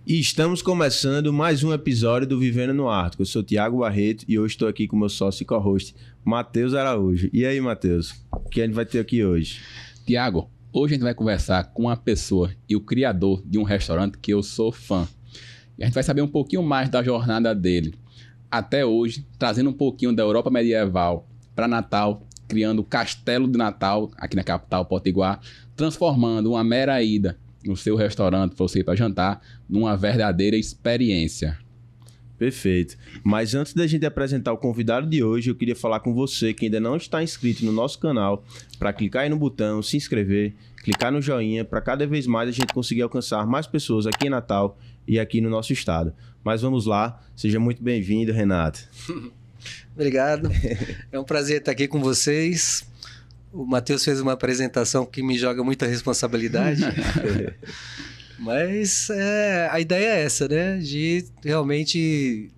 E estamos começando mais um episódio do Vivendo no Ártico. Eu sou o Thiago Barreto e hoje estou aqui com o meu sócio e co-host, Matheus Araújo. E aí, Matheus, o que a gente vai ter aqui hoje? Thiago, hoje a gente vai conversar com uma pessoa e o criador de um restaurante que eu sou fã. E a gente vai saber um pouquinho mais da jornada dele. Até hoje, trazendo um pouquinho da Europa medieval para Natal, criando o Castelo de Natal, aqui na capital Potiguar, transformando uma mera ida no seu restaurante para você ir para jantar, numa verdadeira experiência. Perfeito. Mas antes da gente apresentar o convidado de hoje, eu queria falar com você que ainda não está inscrito no nosso canal, para clicar aí no botão, se inscrever, clicar no joinha, para cada vez mais a gente conseguir alcançar mais pessoas aqui em Natal e aqui no nosso estado. Mas vamos lá, seja muito bem-vindo, Renato. Obrigado, é um prazer estar aqui com vocês. O Matheus fez uma apresentação que me joga muita responsabilidade, mas a ideia é essa, né? De realmente,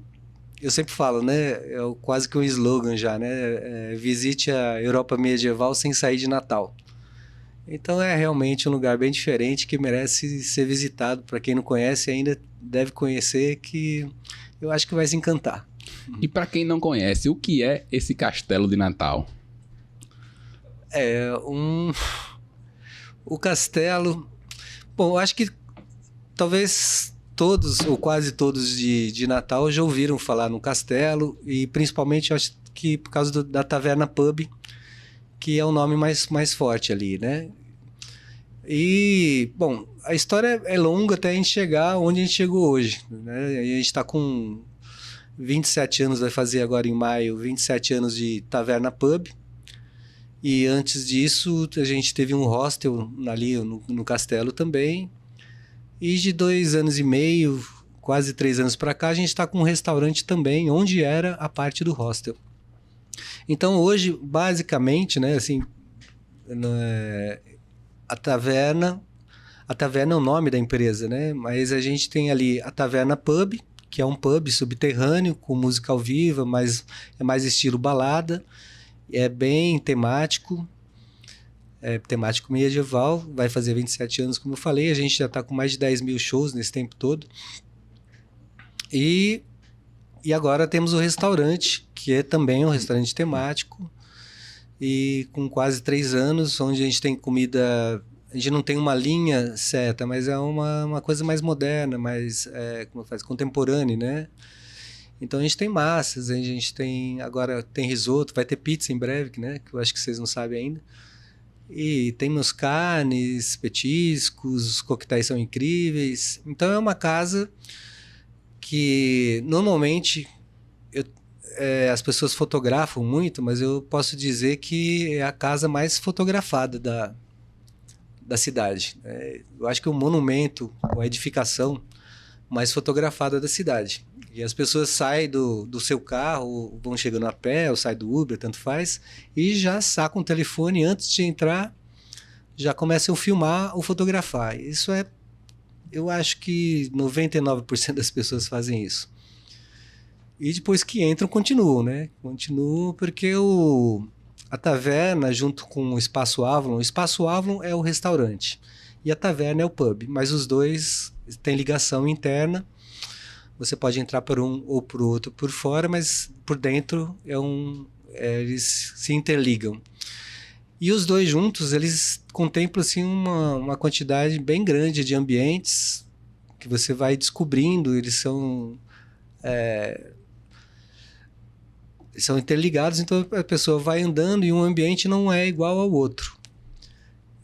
eu sempre falo, né? É quase que um slogan já, né? Visite a Europa medieval sem sair de Natal. Então é realmente um lugar bem diferente que merece ser visitado. Para quem não conhece ainda deve conhecer, que eu acho que vai se encantar. E para quem não conhece, o que é esse Castelo de Natal? O castelo... Bom, eu acho que talvez todos, ou quase todos de Natal já ouviram falar no castelo, e principalmente eu acho que por causa da Taverna Pub, que é o nome mais forte ali, né? E, bom, a história é longa até a gente chegar onde a gente chegou hoje, né? A gente está com 27 anos, vai fazer agora em maio, 27 anos de Taverna Pub. E antes disso, a gente teve um hostel ali no castelo também. E de 2 anos e meio, quase 3 anos para cá, a gente está com um restaurante também, onde era a parte do hostel. Então hoje, basicamente, né, assim, a taverna é o nome da empresa, né? Mas a gente tem ali a Taverna Pub, que é um pub subterrâneo com música ao vivo, mas é mais estilo balada. É bem temático, temático medieval, vai fazer 27 anos, como eu falei, a gente já está com mais de 10 mil shows nesse tempo todo. E agora temos o restaurante, que é também um restaurante temático, e com quase 3 anos, onde a gente tem comida, a gente não tem uma linha certa, mas é uma coisa mais moderna, mais contemporânea, né? Então a gente tem massas, a gente agora tem risoto, vai ter pizza em breve, né? Que eu acho que vocês não sabem ainda. E temos carnes, petiscos, os coquetéis são incríveis. Então é uma casa que normalmente as pessoas fotografam muito, mas eu posso dizer que é a casa mais fotografada da cidade. Eu acho que é o monumento, a edificação mais fotografada da cidade. E as pessoas saem do seu carro, vão chegando a pé, ou saem do Uber, tanto faz, e já sacam o telefone antes de entrar, já começam a filmar ou fotografar. Isso eu acho que 99% das pessoas fazem isso. E depois que entram, continuam, né? Continuam porque a taverna, junto com o Espaço Avalon é o restaurante, e a taverna é o pub, mas os dois têm ligação interna. Você pode entrar por um ou por outro por fora, mas por dentro eles se interligam. E os dois juntos, eles contemplam assim, uma quantidade bem grande de ambientes que você vai descobrindo. Eles são interligados, então a pessoa vai andando e um ambiente não é igual ao outro.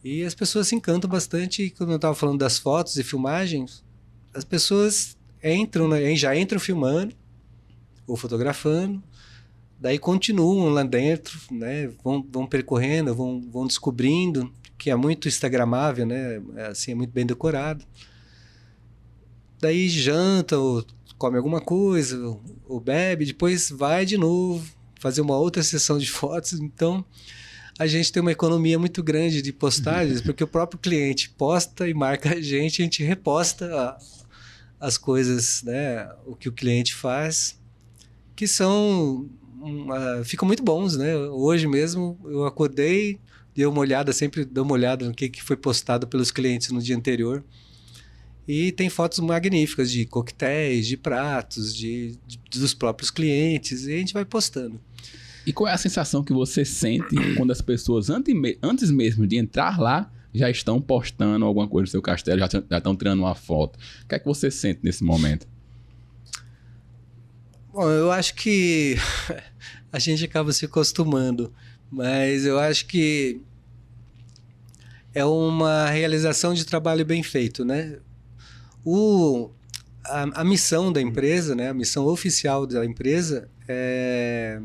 E as pessoas se encantam bastante. Quando eu estava falando das fotos e filmagens, as pessoas já entram filmando ou fotografando, daí continuam lá dentro, né? Vão percorrendo, vão descobrindo, que é muito instagramável, né? Assim, é muito bem decorado. Daí janta ou come alguma coisa ou bebe, depois vai de novo fazer uma outra sessão de fotos. Então a gente tem uma economia muito grande de postagens, porque o próprio cliente posta e marca a gente reposta as coisas, né, o que o cliente faz, que ficam muito bons, né? Hoje mesmo eu acordei, sempre dou uma olhada no que foi postado pelos clientes no dia anterior, E tem fotos magníficas de coquetéis, de pratos, dos próprios clientes, e a gente vai postando. E qual é a sensação que você sente quando as pessoas, antes mesmo de entrar lá, já estão postando alguma coisa no seu castelo, já estão tirando uma foto? O que é que você sente nesse momento? Bom, eu acho que a gente acaba se acostumando, mas eu acho que é uma realização de trabalho bem feito, né? A missão da empresa, né? A missão oficial da empresa é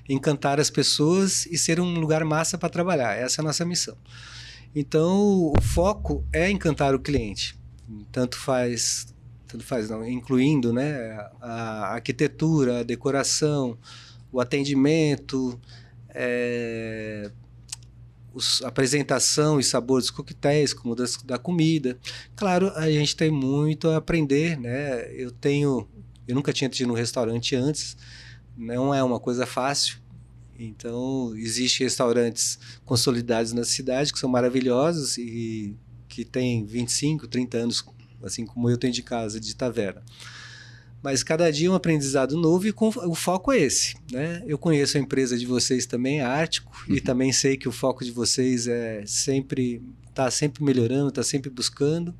encantar as pessoas e ser um lugar massa para trabalhar. Essa é a nossa missão. Então, o foco é encantar o cliente. Tanto faz não, incluindo, né, a arquitetura, a decoração, o atendimento, a apresentação e sabor dos coquetéis, como da comida. Claro, a gente tem muito a aprender, né? Eu nunca tinha tido um restaurante antes, não é uma coisa fácil. Então, existem restaurantes consolidados na cidade que são maravilhosos e que têm 25, 30 anos, assim como eu tenho de casa, de taverna. Mas cada dia é um aprendizado novo e o foco é esse, né? Eu conheço a empresa de vocês também, a Ártico, e também sei que o foco de vocês está sempre melhorando, está sempre buscando,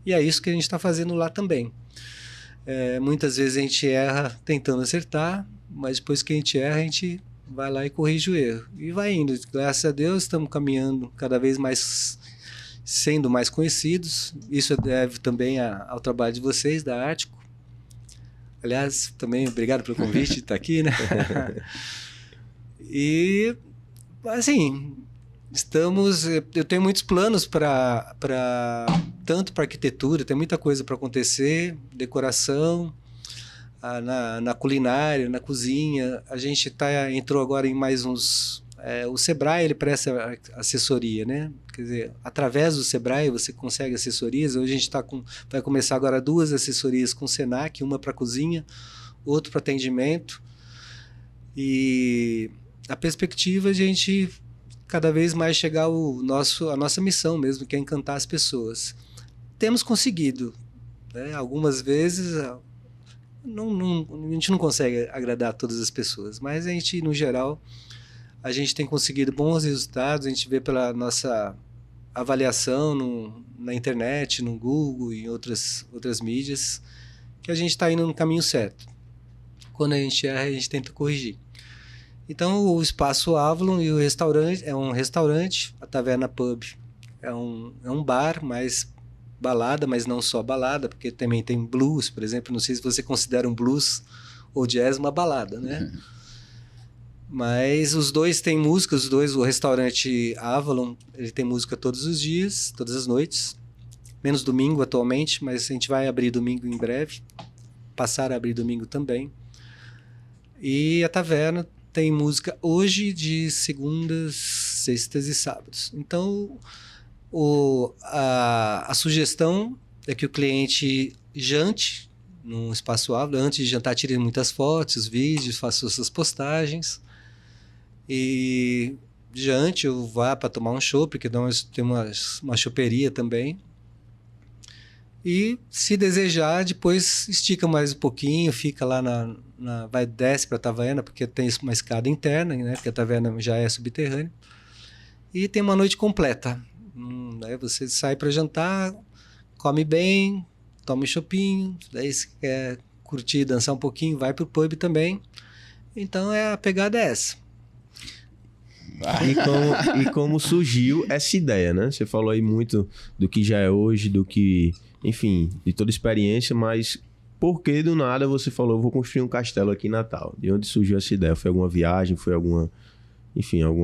e é isso que a gente está fazendo lá também. Muitas vezes a gente erra tentando acertar, mas depois que a gente erra, a gente vai lá e corrige o erro. E vai indo. Graças a Deus, estamos caminhando cada vez mais, sendo mais conhecidos. Isso deve também ao trabalho de vocês, da Ártico. Aliás, também obrigado pelo convite de estar aqui, né? E, assim, eu tenho muitos planos tanto para arquitetura, tem muita coisa para acontecer, decoração, na culinária, na cozinha. A gente entrou agora em mais uns... o Sebrae, ele presta assessoria, né? Quer dizer, através do Sebrae você consegue assessorias. Hoje a gente vai começar agora 2 assessorias com o Senac, uma para cozinha, outra para atendimento. E a perspectiva é a gente cada vez mais chegar a nossa missão mesmo, que é encantar as pessoas. Temos conseguido, né? Algumas vezes... a gente não consegue agradar todas as pessoas, mas a gente, no geral, a gente tem conseguido bons resultados. A gente vê pela nossa avaliação na internet, no Google e em outras mídias, que a gente está indo no caminho certo. Quando a gente erra, a gente tenta corrigir. Então, o Espaço Avalon e o restaurante é um restaurante, a Taverna Pub é um bar, mais balada, mas não só balada, porque também tem blues, por exemplo. Não sei se você considera um blues ou jazz uma balada, né? Mas os dois têm música, o restaurante Avalon, ele tem música todos os dias, todas as noites, menos domingo atualmente, mas a gente vai abrir domingo em breve, passar a abrir domingo também. E a taverna tem música hoje de segundas, sextas e sábados. Então, a sugestão é que o cliente jante num Espaço Avalon. Antes de jantar, tire muitas fotos, vídeos, faça suas postagens. E jante ou vá para tomar um chopp, porque tem uma choperia também. E, se desejar, depois estica mais um pouquinho, fica lá desce para a taverna, porque tem uma escada interna, né? Porque a taverna já é subterrânea. E tem uma noite completa. Aí você sai para jantar, come bem, toma um chopinho, daí se quer curtir, dançar um pouquinho, vai pro pub também. Então a pegada é essa. E como surgiu essa ideia, né? Você falou aí muito do que já é hoje, do que, enfim, de toda a experiência, mas por que do nada você falou, vou construir um castelo aqui em Natal? De onde surgiu essa ideia? Foi alguma viagem? Foi alguma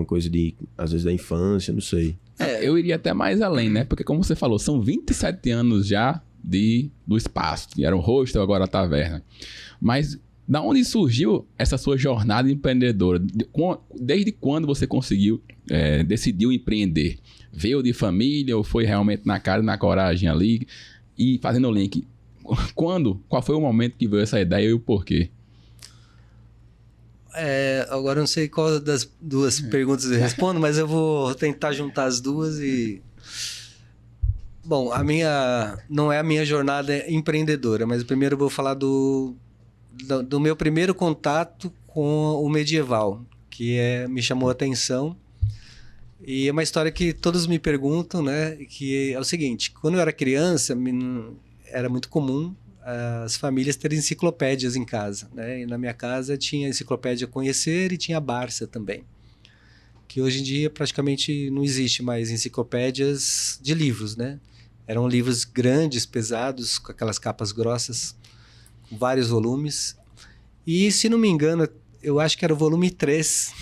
coisa às vezes da infância, não sei. Eu iria até mais além, né? Porque, como você falou, são 27 anos já do espaço. Era o hostel, agora a taverna. Mas da onde surgiu essa sua jornada empreendedora? Desde quando você decidiu empreender? Veio de família ou foi realmente na cara e na coragem ali? E fazendo o link, qual foi o momento que veio essa ideia e o porquê? Agora eu não sei qual das duas perguntas eu respondo, mas eu vou tentar juntar as duas. Bom, não é a minha jornada empreendedora, mas primeiro eu vou falar do meu primeiro contato com o medieval, me chamou a atenção. E é uma história que todos me perguntam, né? Que é o seguinte: quando eu era criança, era muito comum as famílias terem enciclopédias em casa, né? E na minha casa tinha a enciclopédia Conhecer e tinha a Barça também. Que hoje em dia praticamente não existe mais enciclopédias de livros, né? Eram livros grandes, pesados, com aquelas capas grossas, com vários volumes. E, se não me engano, eu acho que era o volume 3,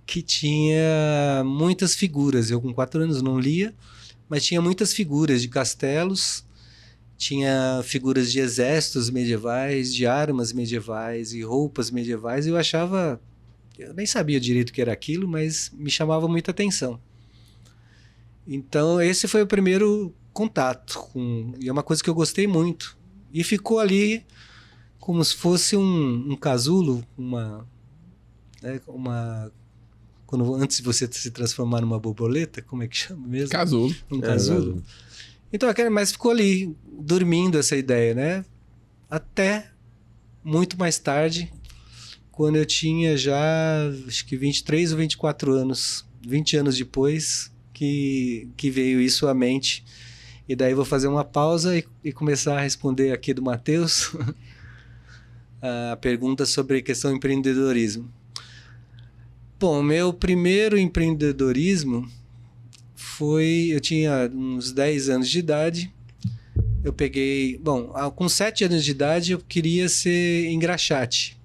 que tinha muitas figuras. Eu, com 4 anos, não lia, mas tinha muitas figuras de castelos, tinha figuras de exércitos medievais, de armas medievais e roupas medievais. Eu nem sabia direito o que era aquilo, mas me chamava muita atenção. Então, esse foi o primeiro contato. E é uma coisa que eu gostei muito. E ficou ali como se fosse um casulo, antes de você se transformar numa borboleta, como é que chama mesmo? Casulo. Um casulo. Então, mas ficou ali, dormindo essa ideia, né? Até muito mais tarde, quando eu tinha já, acho que 23 ou 24 anos, 20 anos depois, que veio isso à mente. E daí vou fazer uma pausa e começar a responder aqui do Matheus a pergunta sobre a questão do empreendedorismo. Bom, meu primeiro empreendedorismo eu tinha uns 10 anos de idade. Eu peguei, com 7 anos de idade eu queria ser engraxate,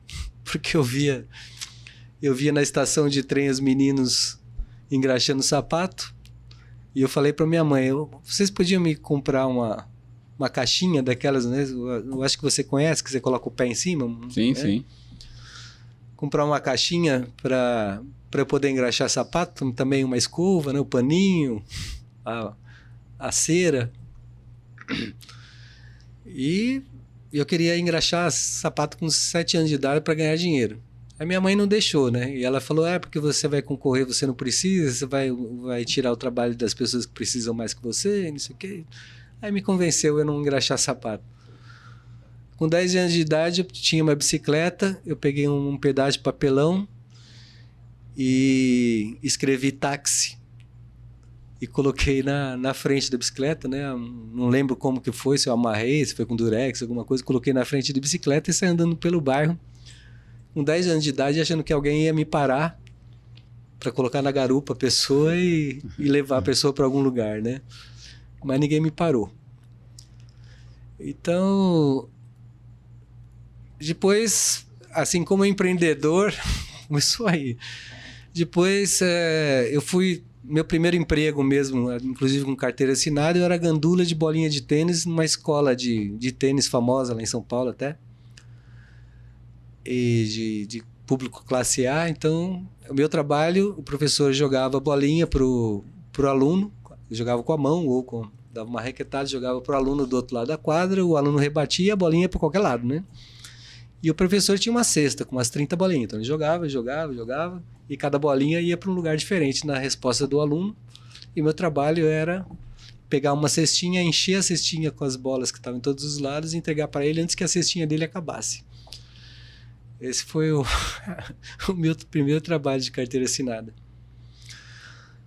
porque eu via na estação de trem os meninos engraxando sapato. E eu falei para minha mãe, vocês podiam me comprar uma caixinha daquelas, né? Eu acho que você conhece, que você coloca o pé em cima. Sim, né? sim. Comprar uma caixinha para eu poder engraxar sapato, também uma escova, né? O paninho, a cera. E eu queria engraxar sapato com 7 anos de idade para ganhar dinheiro. A minha mãe não deixou, né? E ela falou, porque você vai concorrer, você não precisa, você vai tirar o trabalho das pessoas que precisam mais que você, não sei o quê. Aí me convenceu a não engraxar sapato. Com 10 anos de idade, eu tinha uma bicicleta, eu peguei um pedaço de papelão e escrevi táxi. E coloquei na frente da bicicleta, né? Não lembro como que foi, se eu amarrei, se foi com durex, alguma coisa. Coloquei na frente da bicicleta e saí andando pelo bairro. Com 10 anos de idade, achando que alguém ia me parar para colocar na garupa a pessoa e levar a pessoa para algum lugar, né? Mas ninguém me parou. Então, depois, assim como empreendedor, começou aí. Depois, meu primeiro emprego mesmo, inclusive com carteira assinada, eu era gandula de bolinha de tênis numa escola de tênis famosa lá em São Paulo até. E de público classe A. Então, o meu trabalho, o professor jogava bolinha pro aluno, jogava com a mão ou dava uma raquetada, jogava pro aluno do outro lado da quadra, o aluno rebatia a bolinha para qualquer lado, né? E o professor tinha uma cesta com umas 30 bolinhas. Então ele jogava, e cada bolinha ia para um lugar diferente na resposta do aluno. E meu trabalho era pegar uma cestinha, encher a cestinha com as bolas que estavam em todos os lados e entregar para ele antes que a cestinha dele acabasse. Esse foi o meu primeiro trabalho de carteira assinada.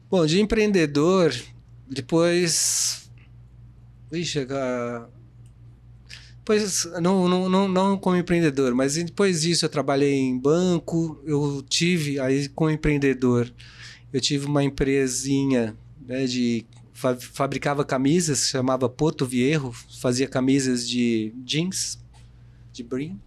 Bom, de empreendedor, depois... Depois, não como empreendedor, mas depois disso eu trabalhei em banco, aí como empreendedor, eu tive uma empresinha, né, fabricava camisas, se chamava Poto Viejo, fazia camisas de jeans, de brim.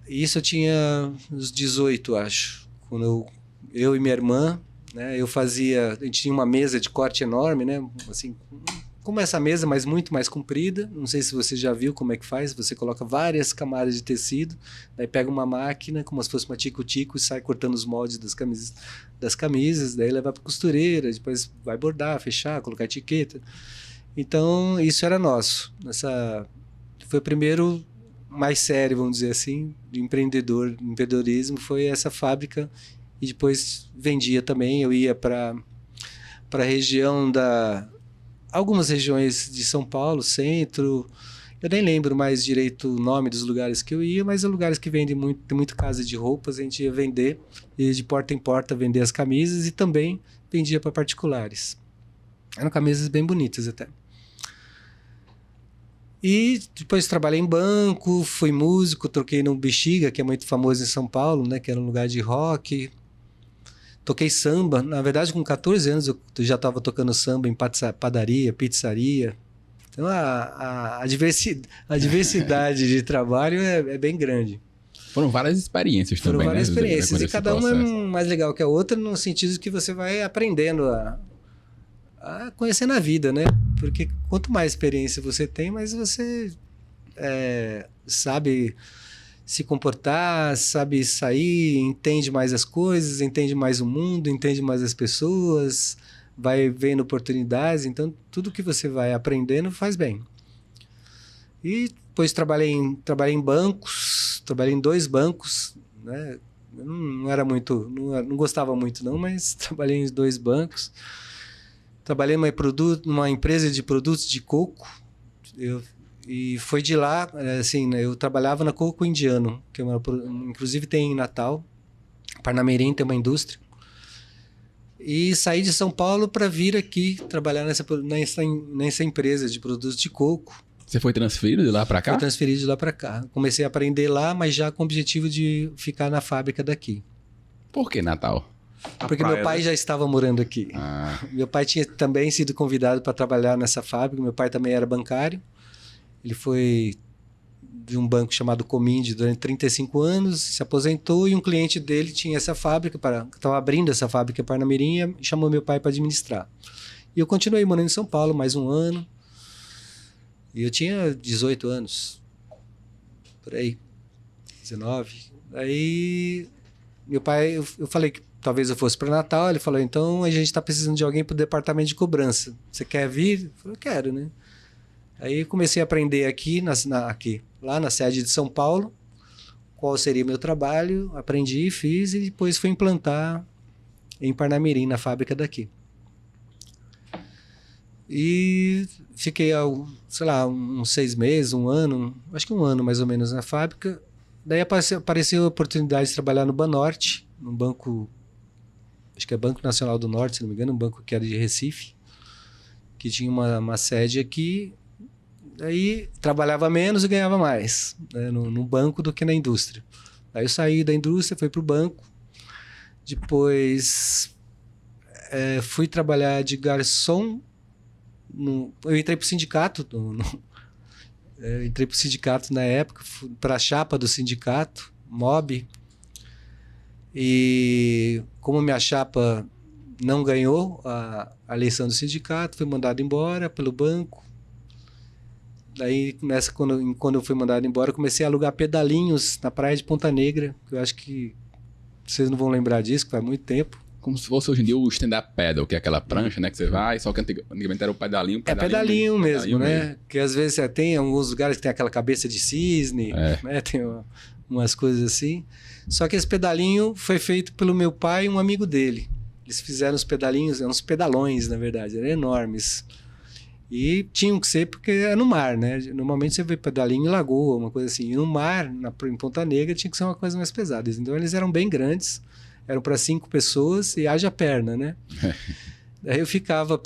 Isso eu tinha uns 18, acho. Quando eu e minha irmã, né, a gente tinha uma mesa de corte enorme, né, assim, como essa mesa, mas muito mais comprida. Não sei se você já viu como é que faz. Você coloca várias camadas de tecido, daí pega uma máquina, como se fosse uma tico-tico, e sai cortando os moldes das camisas, daí leva para costureira, depois vai bordar, fechar, colocar etiqueta. Então, isso era nosso. Foi o primeiro mais sério, vamos dizer assim, de empreendedorismo, foi essa fábrica. E depois vendia também. Eu ia para a região algumas regiões de São Paulo, centro. Eu nem lembro mais direito o nome dos lugares que eu ia, mas é lugares que vendem muito, tem muita casa de roupas, a gente ia vender, ia de porta em porta vender as camisas e também vendia para particulares. Eram camisas bem bonitas até. E depois trabalhei em banco, fui músico, toquei no Bexiga, que é muito famoso em São Paulo, né, que era um lugar de rock. Toquei samba, na verdade com 14 anos eu já estava tocando samba em padaria, pizzaria. Então a diversidade de trabalho é bem grande. Foram várias experiências também, Foram várias experiências, e cada uma é processo. mais legal que a outra, no sentido que você vai aprendendo a conhecendo a vida, né? Porque quanto mais experiência você tem, mais você sabe se comportar, sabe sair, entende mais as coisas, entende mais o mundo, entende mais as pessoas, vai vendo oportunidades. Então, tudo que você vai aprendendo faz bem. E depois trabalhei em bancos, trabalhei em 2 bancos, né? Eu não era muito, não gostava muito não, mas trabalhei em 2 bancos. Trabalhei numa empresa de produtos de coco. E foi de lá, assim, né, eu trabalhava na Coco Indiano, que inclusive tem em Natal. Parnamirim tem uma indústria. E saí de São Paulo para vir aqui trabalhar nessa empresa de produtos de coco. Você foi transferido de lá para cá? Fui transferido de lá para cá. Comecei a aprender lá, mas já com o objetivo de ficar na fábrica daqui. Por que Natal? Porque meu pai já estava morando aqui. Meu pai tinha também sido convidado para trabalhar nessa fábrica. Meu pai também era bancário. Ele foi de um banco chamado Comindi durante 35 anos, se aposentou, e um cliente dele tinha essa fábrica, estava abrindo essa fábrica em Parnamirim, e chamou meu pai para administrar. E eu continuei morando em São Paulo mais um ano. E eu tinha 18 anos. Por aí. 19. Aí meu pai, eu falei que talvez eu fosse para Natal. Ele falou, então a gente está precisando de alguém para o departamento de cobrança. Você quer vir? Eu falei, eu quero, né? Aí comecei a aprender aqui, lá na sede de São Paulo, qual seria meu trabalho. Aprendi, fiz e depois fui implantar em Parnamirim, na fábrica daqui. E fiquei, sei lá, uns 6 meses, um ano, acho que um ano mais ou menos na fábrica. Daí apareceu a oportunidade de trabalhar no Banorte, num banco, acho que é Banco Nacional do Norte, se não me engano, um banco que era de Recife, que tinha uma sede aqui. Daí trabalhava menos e ganhava mais, né, no banco do que na indústria. Aí eu saí da indústria, fui para o banco. Depois fui trabalhar de garçom. Eu entrei para o sindicato. Eu entrei para o sindicato na época, para a chapa do sindicato, MOB. E como minha chapa não ganhou a eleição do sindicato, fui mandado embora pelo banco. Daí, quando eu fui mandado embora, eu comecei a alugar pedalinhos na praia de Ponta Negra. Eu acho que vocês não vão lembrar disso, que faz muito tempo. Como se fosse hoje em dia o stand-up paddle, que é aquela prancha, né, que você vai, só que antigamente era o pedalinho. Pedalinho mesmo, né? Que às vezes tem alguns lugares que tem aquela cabeça de cisne, né? Tem umas coisas assim. Só que esse pedalinho foi feito pelo meu pai e um amigo dele. Eles fizeram os pedalinhos, uns pedalões, na verdade, eram enormes. E tinham que ser porque é no mar, né? Normalmente você vê pedalinho em lagoa, uma coisa assim. E no mar, em Ponta Negra, tinha que ser uma coisa mais pesada. Então eles eram bem grandes, eram para 5 pessoas e haja perna, né? Daí eu ficava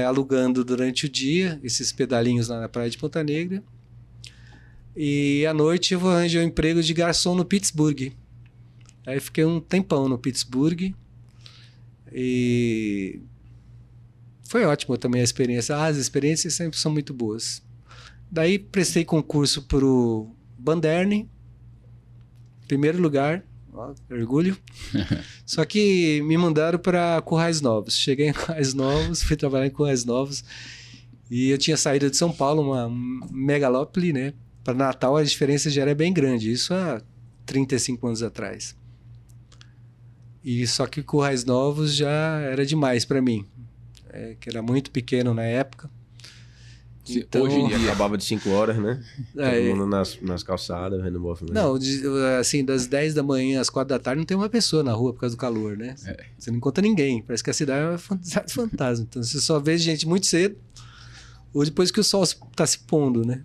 alugando durante o dia esses pedalinhos lá na praia de Ponta Negra. E à noite eu arranjei um emprego de garçom no Pittsburgh. Aí fiquei um tempão no Pittsburgh. E foi ótimo também a experiência. As experiências sempre são muito boas. Daí prestei concurso para o Banderne, primeiro lugar, ó, orgulho. Só que me mandaram para Currais Novos. Cheguei em Currais Novos, fui trabalhar em Currais Novos. E eu tinha saído de São Paulo, uma megalópole, né? Para Natal a diferença já era bem grande. Isso há 35 anos atrás. E só que Currais Novos já era demais para mim. Que era muito pequeno na época. Então, hoje em dia acabava de 5 horas, né? Todo mundo nas calçadas, vendo o movimento. Não, assim, das 10 da manhã às 4 da tarde não tem uma pessoa na rua por causa do calor, né? Você não encontra ninguém. Parece que a cidade é uma cidade fantasma. Então você só vê gente muito cedo ou depois que o sol está se pondo, né?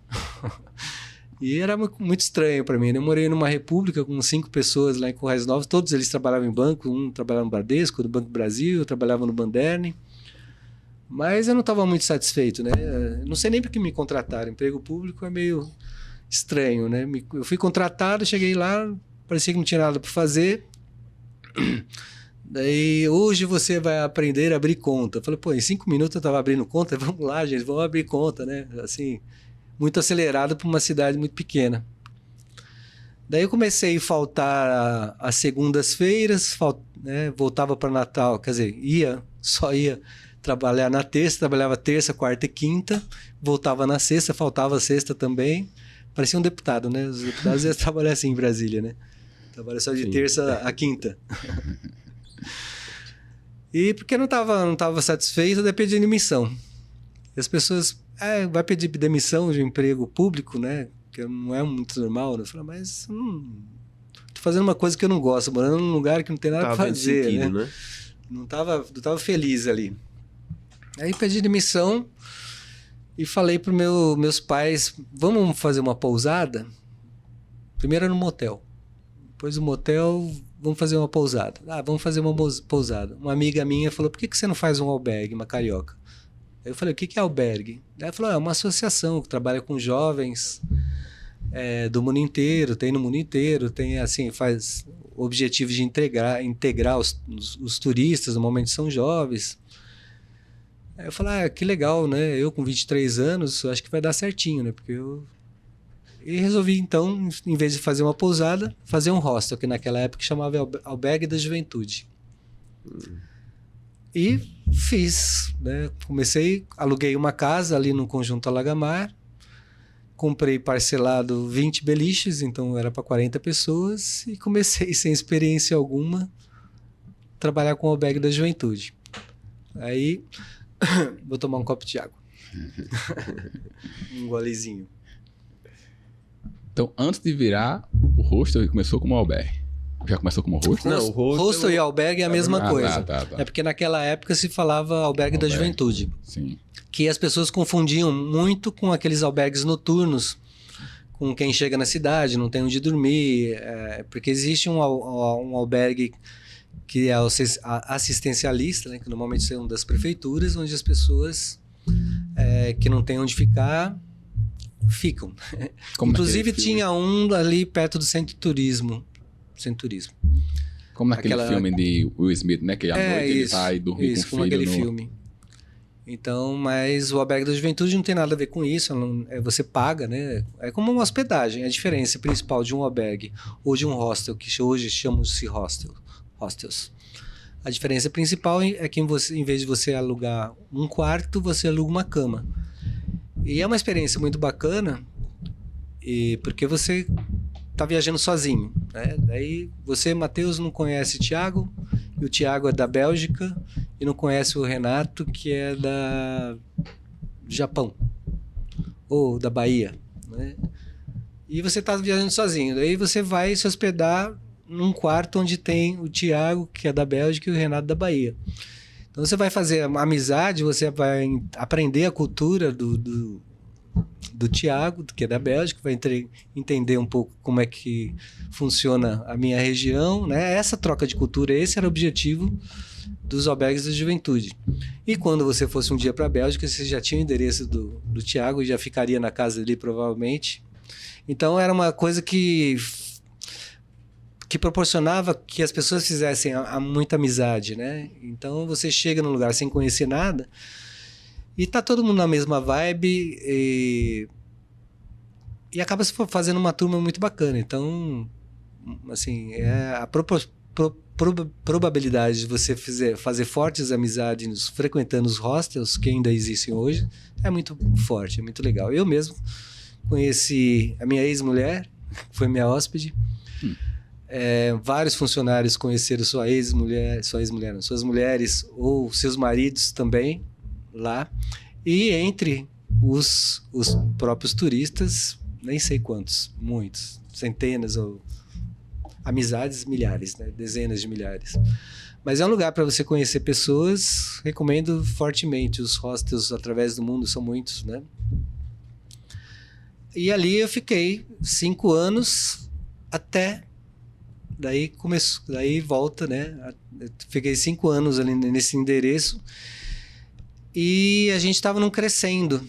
E era muito estranho para mim. Eu morei numa república com 5 pessoas lá em Currais Novos, todos eles trabalhavam em banco, um trabalhava no Bradesco, no Banco do Brasil, eu trabalhava no Banderne. Mas eu não estava muito satisfeito, né? Não sei nem por que me contrataram. Emprego público é meio estranho, né? Eu fui contratado, cheguei lá, parecia que não tinha nada para fazer. Daí, hoje você vai aprender a abrir conta. Eu falei, pô, em 5 minutos eu estava abrindo conta, vamos lá, gente, vamos abrir conta, né? Assim, muito acelerado para uma cidade muito pequena. Daí eu comecei a faltar às segundas-feiras, né? Voltava para Natal, quer dizer, só ia trabalhar na terça, trabalhava terça, quarta e quinta, voltava na sexta, faltava sexta também. Parecia um deputado, né? Os deputados iam trabalhar assim em Brasília, né? Trabalha só de terça a quinta. E porque eu não estava satisfeito, daí pedi demissão. E as pessoas, vai pedir demissão de um emprego público, né? Que não é muito normal, né? Eu falei, mas tô fazendo uma coisa que eu não gosto, morando num lugar que não tem nada para fazer, sentido, né? Não tava feliz ali. Aí pedi demissão e falei para meus pais, vamos fazer uma pousada? Primeiro era no motel. Depois do motel, vamos fazer uma pousada. Vamos fazer uma pousada. Uma amiga minha falou, por que você não faz um albergue, uma carioca? Aí eu falei, o que é albergue? Ela falou, é uma associação que trabalha com jovens do mundo inteiro, tem no mundo inteiro, tem assim, faz objetivos de integrar os turistas, normalmente são jovens. Aí eu falei, que legal, né? Eu com 23 anos, acho que vai dar certinho, né? Porque E resolvi, então, em vez de fazer uma pousada, fazer um hostel, que naquela época chamava Albergue da Juventude. E fiz, né? Aluguei uma casa ali no Conjunto Alagamar, comprei parcelado 20 beliches, então era para 40 pessoas, e comecei, sem experiência alguma, trabalhar com o Albergue da Juventude. Aí... Vou tomar um copo de água. Um golezinho. Então, antes de virar o hostel, começou como albergue. Já começou como hostel? Não, o hostel e albergue é a mesma coisa. Tá. É porque naquela época se falava albergue da juventude. Sim. Que as pessoas confundiam muito com aqueles albergues noturnos, com quem chega na cidade, não tem onde dormir. Porque existe um albergue que é assistencialista, né, que normalmente são das prefeituras, onde as pessoas que não têm onde ficar, ficam. Inclusive tinha um ali perto do Centro Turismo. Como naquele filme de Will Smith, né? Que à noite ele vai dormir com o filho. Como aquele filme. Então, mas o albergue da juventude não tem nada a ver com isso, você paga, né? É como uma hospedagem. A diferença principal de um albergue ou de um hostel, que hoje chamam-se hostels. A diferença principal é que em vez de você alugar um quarto, você aluga uma cama. E é uma experiência muito bacana, porque você está viajando sozinho, né? Daí você, Matheus, não conhece o Thiago, e o Thiago é da Bélgica, e não conhece o Renato, que é do Japão, ou da Bahia, né? E você está viajando sozinho. Daí você vai se hospedar num quarto onde tem o Thiago, que é da Bélgica, e o Renato da Bahia. Então você vai fazer uma amizade, você vai aprender a cultura do Thiago, que é da Bélgica, vai entender um pouco como é que funciona a minha região, né? Essa troca de cultura, esse era o objetivo dos albergues da juventude. E quando você fosse um dia para a Bélgica, você já tinha o endereço do Thiago e já ficaria na casa dele provavelmente. Então era uma coisa que proporcionava que as pessoas fizessem muita amizade, né? Então você chega num lugar sem conhecer nada e tá todo mundo na mesma vibe e acaba se fazendo uma turma muito bacana. Então, assim, a probabilidade de você fazer fortes amizades frequentando os hostels que ainda existem hoje é muito forte, é muito legal. Eu mesmo conheci a minha ex-mulher, que foi minha hóspede. Vários funcionários conheceram suas mulheres ou seus maridos também lá. E entre os próprios turistas, nem sei quantos, muitos, centenas ou amizades, milhares, né? Dezenas de milhares. Mas é um lugar para você conhecer pessoas, recomendo fortemente. Os hostels através do mundo são muitos, né? E ali eu fiquei 5 anos até... Daí começou, daí volta, né? Eu fiquei 5 anos ali nesse endereço e a gente estava num crescendo.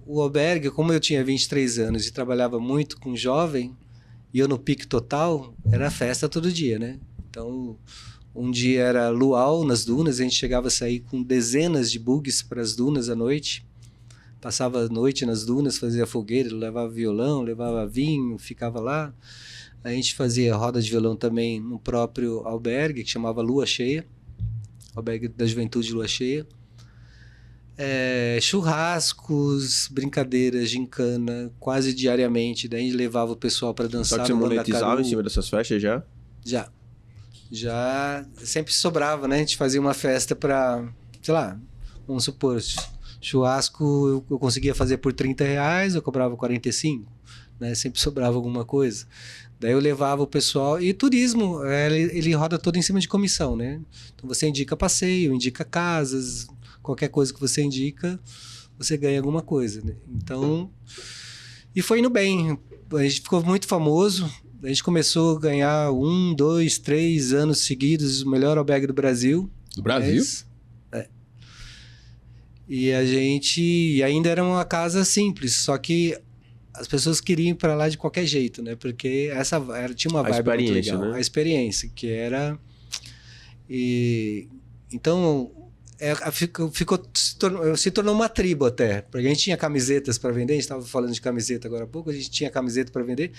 O albergue, como eu tinha 23 anos e trabalhava muito com jovem, e eu no pique total, era festa todo dia, né? Então, um dia era luau nas dunas, a gente chegava a sair com dezenas de bugs para as dunas à noite. Passava a noite nas dunas, fazia fogueira, levava violão, levava vinho, ficava lá. A gente fazia roda de violão também no próprio albergue, que chamava Lua Cheia, albergue da Juventude Lua Cheia. Churrascos, brincadeiras, gincana, quase diariamente. Daí a gente levava o pessoal para dançar. Só que você monetizava em cima dessas festas já? Já sempre sobrava, né? A gente fazia uma festa para, sei lá, vamos supor, churrasco eu conseguia fazer por R$30, eu cobrava 45, né? Sempre sobrava alguma coisa. Daí eu levava o pessoal... E turismo, ele roda todo em cima de comissão, né? Então você indica passeio, indica casas, qualquer coisa que você indica, você ganha alguma coisa, né? Então... E foi indo bem. A gente ficou muito famoso. A gente começou a ganhar 1, 2, 3 anos seguidos o melhor albergue do Brasil. Do Brasil? E a gente... E ainda era uma casa simples, só que... As pessoas queriam ir para lá de qualquer jeito, né? Porque tinha uma vibe muito legal. Né? A experiência, que era... Então, se tornou uma tribo até. Porque a gente tinha camisetas para vender, a gente estava falando de camiseta agora há pouco, a gente tinha camiseta para vender.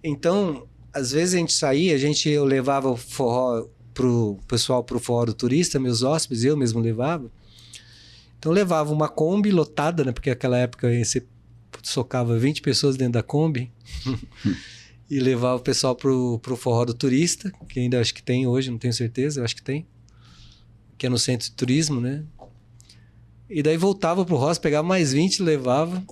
Então, às vezes a gente saía, eu levava o forró pro pessoal pro forró do turista, meus hóspedes, eu mesmo levava. Então, eu levava uma Kombi lotada, né? Porque naquela época você socava 20 pessoas dentro da Kombi e levava o pessoal pro forró do turista, que ainda acho que tem hoje, não tenho certeza, eu acho que tem, que é no centro de turismo, né? E daí voltava pro hostel, pegava mais 20, levava,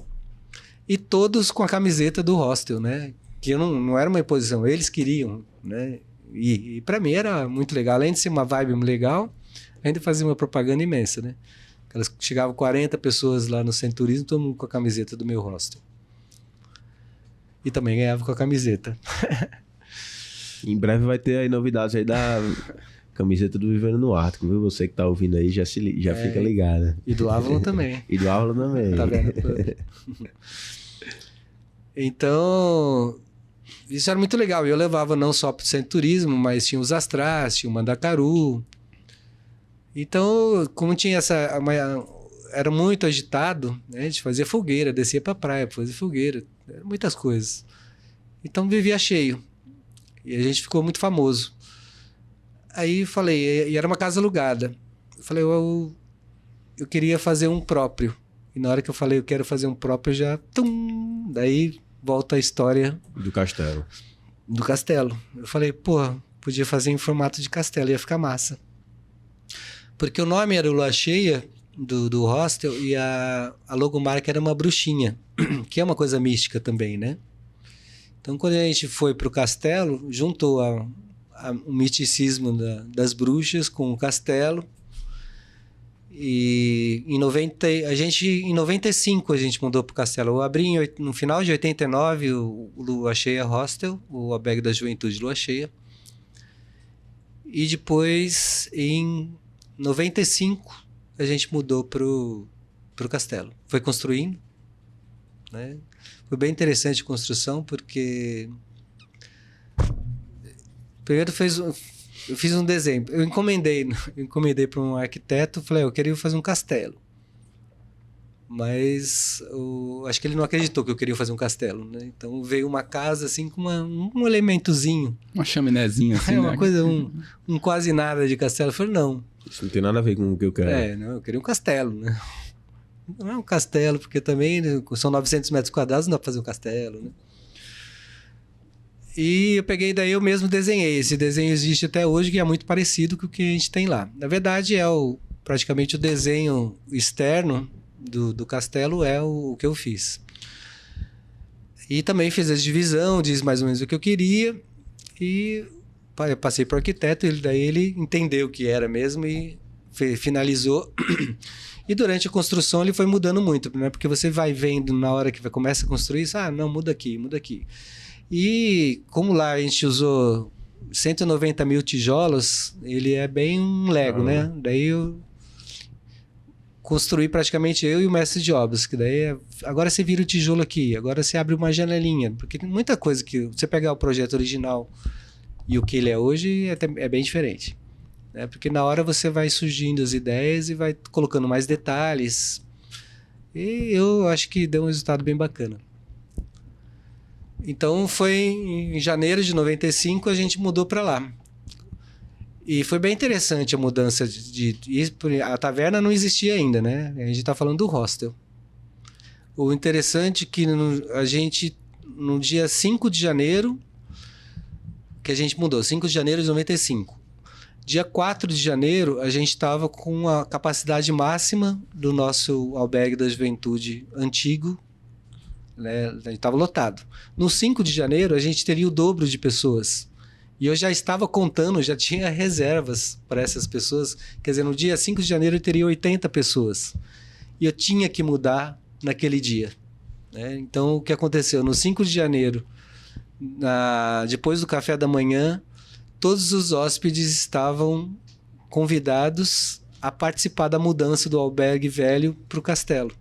e todos com a camiseta do hostel, né? Que eu não era uma imposição, eles queriam, né? E para mim era muito legal, além de ser uma vibe legal, ainda fazia uma propaganda imensa, né? Chegavam 40 pessoas lá no centro de turismo, todo mundo com a camiseta do meu hostel. E também ganhava com a camiseta. Em breve vai ter aí novidades aí da camiseta do Vivendo no Ártico, viu? Você que tá ouvindo aí já fica ligado. E do Avalon também. E do Avalon também. Tá vendo? Então, isso era muito legal. Eu levava não só para o centro de turismo, mas tinha os Astrais, tinha o Mandacaru. Então, como tinha era muito agitado, né? A gente fazia fogueira, descia pra praia, fazia fogueira, muitas coisas. Então, vivia cheio. E a gente ficou muito famoso. Aí falei, e era uma casa alugada. Eu falei, eu queria fazer um próprio. E na hora que eu falei, eu quero fazer um próprio, já... Daí volta a história... Do castelo. Do castelo. Eu falei, podia fazer em formato de castelo, ia ficar massa. Porque o nome era o Lua Cheia, do hostel, e a logomarca era uma bruxinha, que é uma coisa mística também, né? Então, quando a gente foi para o castelo, juntou o misticismo das bruxas com o castelo. E em 95 a gente mudou para o castelo. Eu abri no final de 89 o Lua Cheia Hostel, o albergue da Juventude Lua Cheia. E depois, em 95, a gente mudou pro castelo. Foi construindo, né? Foi bem interessante a construção, porque... Primeiro eu fiz um desenho. Eu encomendei para um arquiteto, falei, eu queria fazer um castelo. Mas acho que ele não acreditou que eu queria fazer um castelo, né? Então veio uma casa assim com um elementozinho. Uma chaminézinha assim, uma né? coisa, um quase nada de castelo. Eu falei, não. Isso não tem nada a ver com o que eu quero. Não, eu queria um castelo, né? Não é um castelo, porque também são 900 metros quadrados, não dá pra fazer um castelo, né? E eu peguei, daí eu mesmo desenhei. Esse desenho existe até hoje, que é muito parecido com o que a gente tem lá. Na verdade, praticamente o desenho externo do castelo é o que eu fiz. E também fiz a divisão, diz mais ou menos o que eu queria. E eu passei para o arquiteto, daí ele entendeu o que era mesmo e finalizou. E durante a construção ele foi mudando muito, né? Porque você vai vendo na hora que começa a construir, isso, não, muda aqui, muda aqui. E como lá a gente usou 190 mil tijolos, ele é bem um Lego, né? Daí eu construí praticamente eu e o mestre de obras, que daí agora você vira o tijolo aqui, agora você abre uma janelinha, porque tem muita coisa que você pegar o projeto original e o que ele é hoje é bem diferente. Porque na hora você vai surgindo as ideias e vai colocando mais detalhes. E eu acho que deu um resultado bem bacana. Então foi em janeiro de 95 a gente mudou para lá. E foi bem interessante a mudança a taverna não existia ainda, né? A gente está falando do hostel. O interessante é que a gente, no dia 5 de janeiro, que a gente mudou, 5 de janeiro de 95. Dia 4 de janeiro, a gente estava com a capacidade máxima do nosso albergue da juventude antigo, né? A gente estava lotado. No 5 de janeiro, a gente teria o dobro de pessoas. E eu já estava contando, já tinha reservas para essas pessoas. Quer dizer, no dia 5 de janeiro eu teria 80 pessoas. E eu tinha que mudar naquele dia, né? Então, o que aconteceu? No 5 de janeiro, depois do café da manhã, todos os hóspedes estavam convidados a participar da mudança do albergue velho para o castelo.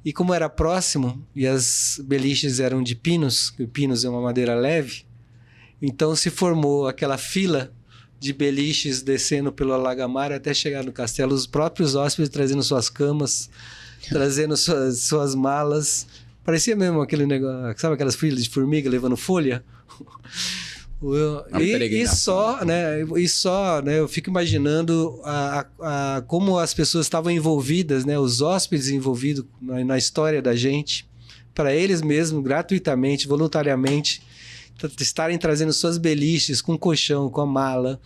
E como era próximo, e as beliches eram de pinos, que o pinos é uma madeira leve, então se formou aquela fila de beliches descendo pelo Alagamar até chegar no castelo, os próprios hóspedes trazendo suas camas, trazendo suas malas. Parecia mesmo aquele negócio, sabe aquelas filas de formiga levando folha? E só, né, eu fico imaginando como as pessoas estavam envolvidas, né, os hóspedes envolvidos na história da gente, para eles mesmos, gratuitamente, voluntariamente, estarem trazendo suas beliches com colchão, com a mala.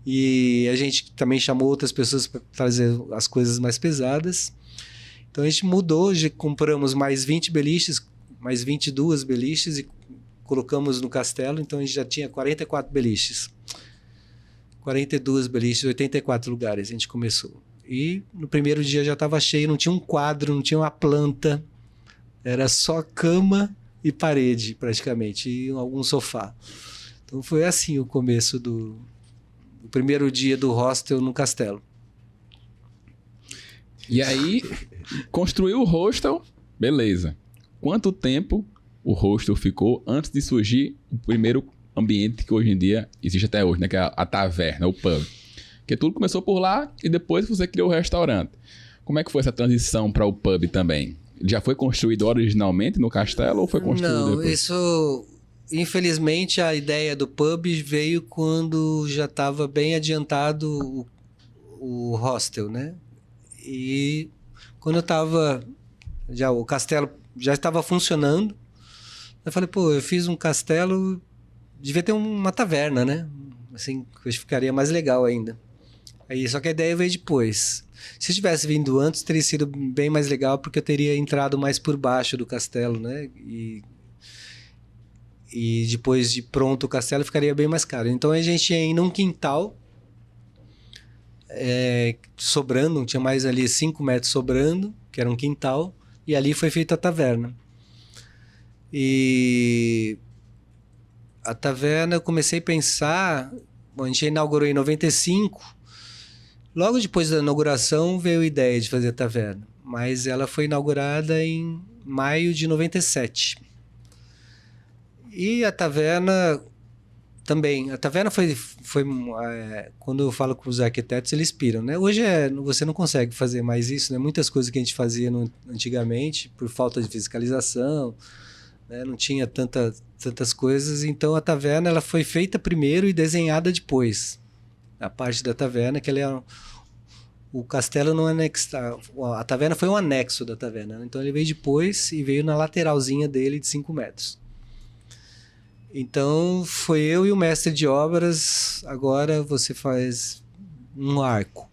E a gente também chamou outras pessoas para trazer as coisas mais pesadas. Então a gente mudou, compramos mais 20 beliches, mais 22 beliches e colocamos no castelo, então a gente já tinha 44 beliches. 42 beliches, 84 lugares a gente começou. E no primeiro dia já estava cheio, não tinha um quadro, não tinha uma planta. Era só cama e parede, praticamente, e algum sofá. Então foi assim o começo do primeiro dia do hostel no castelo. E aí, construiu o hostel, beleza. Quanto tempo o hostel ficou antes de surgir o primeiro ambiente que hoje em dia existe até hoje, né? Que é a taverna, o pub. Porque tudo começou por lá e depois você criou o restaurante. Como é que foi essa transição para o pub também? Ele já foi construído originalmente no castelo ou foi construído depois? Isso... Infelizmente, a ideia do pub veio quando já estava bem adiantado o hostel, né? E quando eu estava... o castelo já estava funcionando. Eu falei, eu fiz um castelo, devia ter uma taverna, né? Assim, que ficaria mais legal ainda. Aí, só que a ideia veio depois. Se eu tivesse vindo antes, teria sido bem mais legal, porque eu teria entrado mais por baixo do castelo, né? E depois de pronto o castelo, ficaria bem mais caro. Então, a gente ia ir num quintal, sobrando, tinha mais ali 5 metros sobrando, que era um quintal, e ali foi feita a taverna. E a taverna eu comecei a pensar... Bom, a gente inaugurou em 95. Logo depois da inauguração veio a ideia de fazer a taverna. Mas ela foi inaugurada em maio de 97. E a taverna também. A taverna foi quando eu falo com os arquitetos, eles piram, né? Hoje você não consegue fazer mais isso, né? Muitas coisas que a gente fazia antigamente, por falta de fiscalização... né? Não tinha tantas coisas, então a taverna ela foi feita primeiro e desenhada depois. A parte da taverna, que o castelo não anexa, a taverna foi um anexo da taverna, né? Então ele veio depois e veio na lateralzinha dele de 5 metros. Então foi eu e o mestre de obras, agora você faz um arco.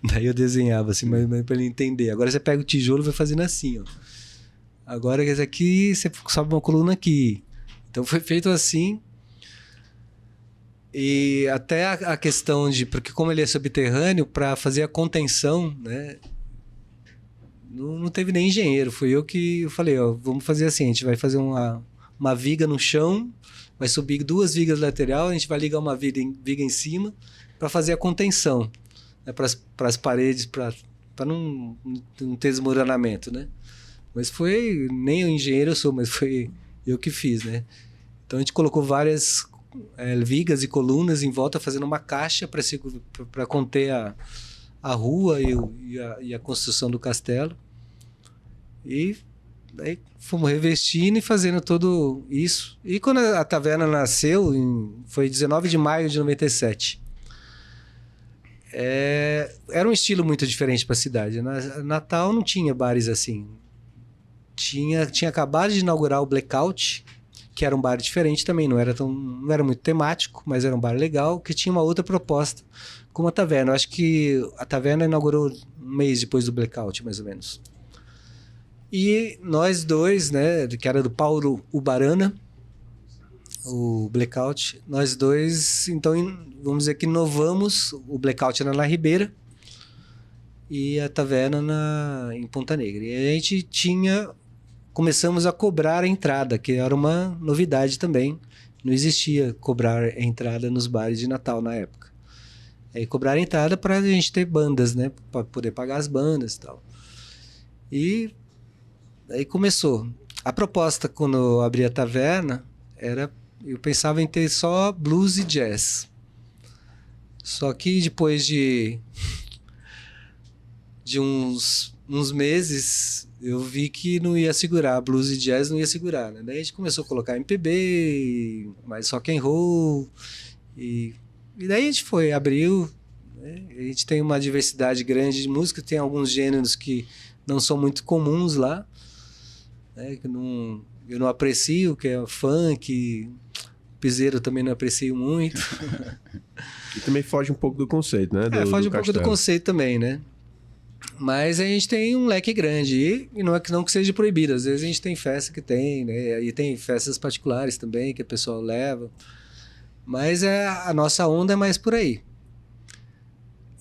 Daí eu desenhava assim, mas para ele entender. Agora você pega o tijolo e vai fazendo assim, ó. Agora esse aqui, você sobe uma coluna aqui. Então foi feito assim. E até a questão de... Porque como ele é subterrâneo, para fazer a contenção, né? Não teve nem engenheiro. Fui eu que falei, ó, vamos fazer assim, a gente vai fazer uma viga no chão, vai subir 2 vigas lateral, a gente vai ligar uma viga em cima para fazer a contenção, né? Para as paredes, para não ter desmoronamento, né? Mas foi... Nem o engenheiro eu sou, mas foi eu que fiz, né? Então a gente colocou várias... vigas e colunas em volta, fazendo uma caixa para conter a rua e a construção do castelo. E aí fomos revestindo e fazendo tudo isso. E quando a taverna nasceu, foi 19 de maio de 97. Era um estilo muito diferente para a cidade. Natal não tinha bares assim. Tinha acabado de inaugurar o Blackout, que era um bar diferente também, não era muito temático, mas era um bar legal, que tinha uma outra proposta, como a taverna. Eu acho que a taverna inaugurou um mês depois do Blackout, mais ou menos. E nós dois, né, que era do Paulo Ubarana, o Blackout, nós dois, então, vamos dizer que inovamos. O Blackout era na Ribeira e a taverna em Ponta Negra. E a gente começamos a cobrar a entrada, que era uma novidade também. Não existia cobrar entrada nos bares de Natal na época. Aí cobrar a entrada para a gente ter bandas, né? Para poder pagar as bandas e tal. E aí começou. A proposta, quando eu abri a taverna, eu pensava em ter só blues e jazz. Só que depois de uns meses, eu vi que não ia segurar, blues e jazz não ia segurar, né? Daí a gente começou a colocar MPB, mais rock and roll, e daí a gente abriu, né? A gente tem uma diversidade grande de música, tem alguns gêneros que não são muito comuns lá, né? Que eu não aprecio, que é funk, piseiro também não aprecio muito. E também foge um pouco do conceito, né? Foge um pouco do conceito também, né? Mas a gente tem um leque grande e não é que seja proibido. Às vezes a gente tem festa que tem, né? E tem festas particulares também que o pessoal leva. Mas a nossa onda é mais por aí.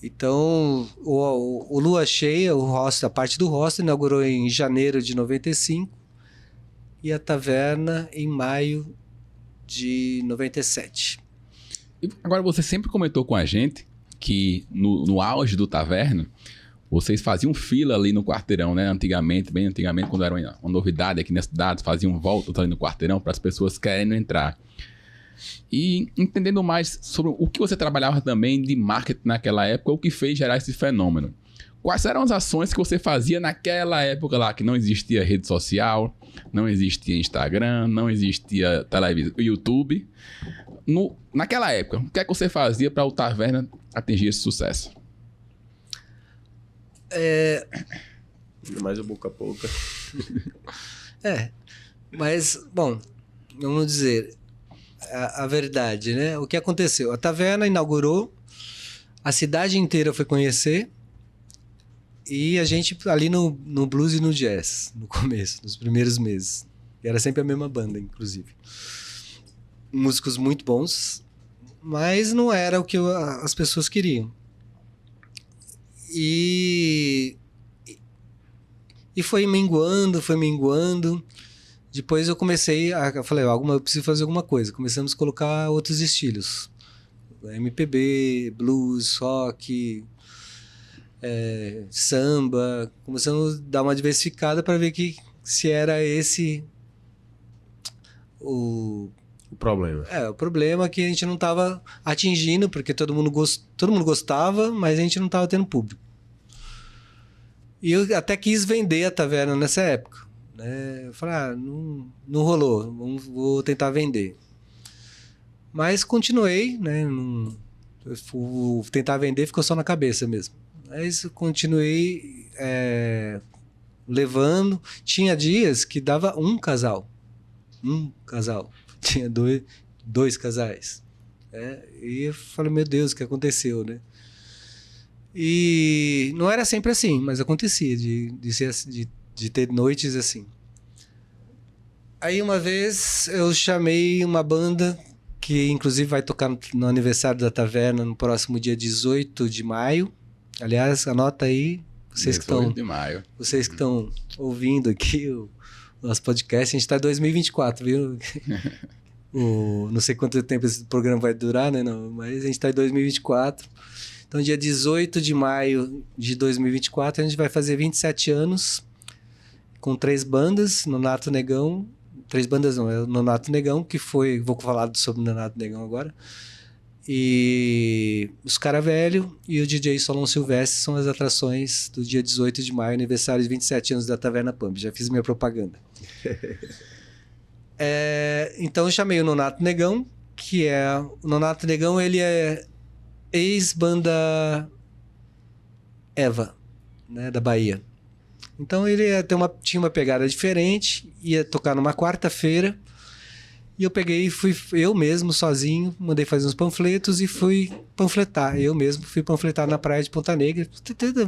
Então, o Lua Cheia, a parte do hostel, inaugurou em janeiro de 95 e a taverna em maio de 97. E agora, você sempre comentou com a gente que no auge do taverna, vocês faziam fila ali no quarteirão, né? Bem antigamente, quando era uma novidade aqui na cidade, faziam voltas ali no quarteirão para as pessoas querendo entrar. E entendendo mais sobre o que você trabalhava também de marketing naquela época, o que fez gerar esse fenômeno. Quais eram as ações que você fazia naquela época lá, que não existia rede social, não existia Instagram, não existia televisão, YouTube. Naquela época, o que é que você fazia para o Taverna atingir esse sucesso? Mais a boca a pouca. Mas, bom, vamos dizer a verdade, né? O que aconteceu? A taverna inaugurou, a cidade inteira foi conhecer e a gente ali no blues e no jazz, no começo, nos primeiros meses. E era sempre a mesma banda, inclusive. Músicos muito bons, mas não era o que as pessoas queriam. E foi minguando. Depois eu falei, eu preciso fazer alguma coisa. Começamos a colocar outros estilos. MPB, blues, rock, samba. Começamos a dar uma diversificada para ver se era esse o problema. O problema que a gente não estava atingindo, porque todo mundo gostava, mas a gente não estava tendo público. E eu até quis vender a taverna nessa época, né? Eu falei, não rolou, vou tentar vender. Mas continuei, né? Tentar vender ficou só na cabeça mesmo. Mas eu continuei levando. Tinha dias que dava um casal. Tinha dois casais. E eu falei, meu Deus, o que aconteceu, né? E não era sempre assim, mas acontecia de ter noites assim. Aí uma vez eu chamei uma banda que inclusive vai tocar no aniversário da taverna no próximo dia 18 de maio. Aliás, anota aí, vocês que estão ouvindo aqui o nosso podcast, a gente está em 2024, viu? Não sei quanto tempo esse programa vai durar, né? Não, mas a gente está em 2024. Então, dia 18 de maio de 2024, a gente vai fazer 27 anos com 3 bandas, Nonato Negão. 3 bandas não, é o Nonato Negão, que foi... Vou falar sobre o Nonato Negão agora. E os Cara Velho e o DJ Solon Silvestre são as atrações do dia 18 de maio, aniversário de 27 anos da Taverna Pump. Já fiz minha propaganda. Então eu chamei o Nonato Negão, que é... O Nonato Negão, ele é ex-banda Eva, né, da Bahia. Então ele tinha uma pegada diferente, ia tocar numa quarta-feira, e eu peguei e fui eu mesmo, sozinho, mandei fazer uns panfletos e fui panfletar. Eu mesmo fui panfletar na praia de Ponta Negra.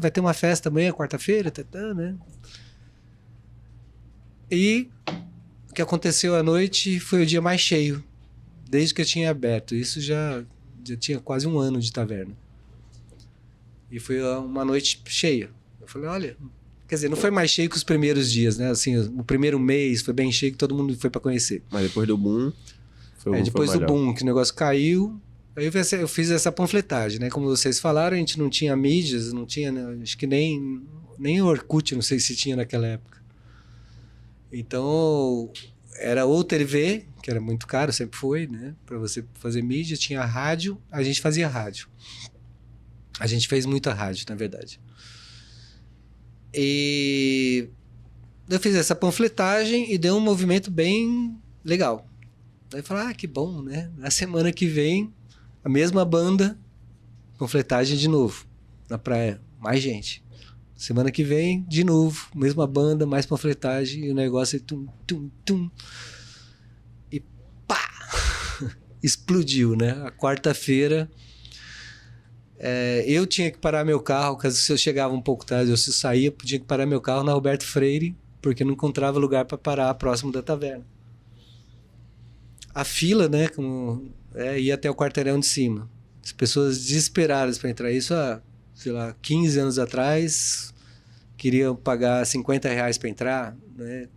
Vai ter uma festa amanhã, quarta-feira, né? E o que aconteceu à noite foi o dia mais cheio, desde que eu tinha aberto. Isso já tinha quase 1 ano de taverna. E foi uma noite cheia. Eu falei, olha... Quer dizer, não foi mais cheio que os primeiros dias, né? Assim, o primeiro mês foi bem cheio, que todo mundo foi para conhecer. Mas depois do boom... Depois do boom, que o negócio caiu... Aí eu fiz essa panfletagem, né? Como vocês falaram, a gente não tinha mídias, não tinha... Né? Acho que nem o Orkut, não sei se tinha naquela época. Então, era ou TV, que era muito caro, sempre foi, né? Para você fazer mídia, tinha rádio, a gente fazia rádio. A gente fez muita rádio, na verdade. E eu fiz essa panfletagem e deu um movimento bem legal. Aí eu falei, que bom, né? Na semana que vem, a mesma banda, panfletagem de novo, na praia, mais gente. Semana que vem, de novo, mesma banda, mais panfletagem, e o negócio é tum, tum, tum. E pá! Explodiu, né? A quarta-feira... eu tinha que parar meu carro, caso se eu chegava um pouco tarde, ou se eu saía, tinha que parar meu carro na Roberto Freire, porque não encontrava lugar para parar próximo da taverna. A fila, né, ia até o quarteirão de cima. As pessoas desesperadas para entrar. Isso há, sei lá, 15 anos atrás, queriam pagar R$50 para entrar, né?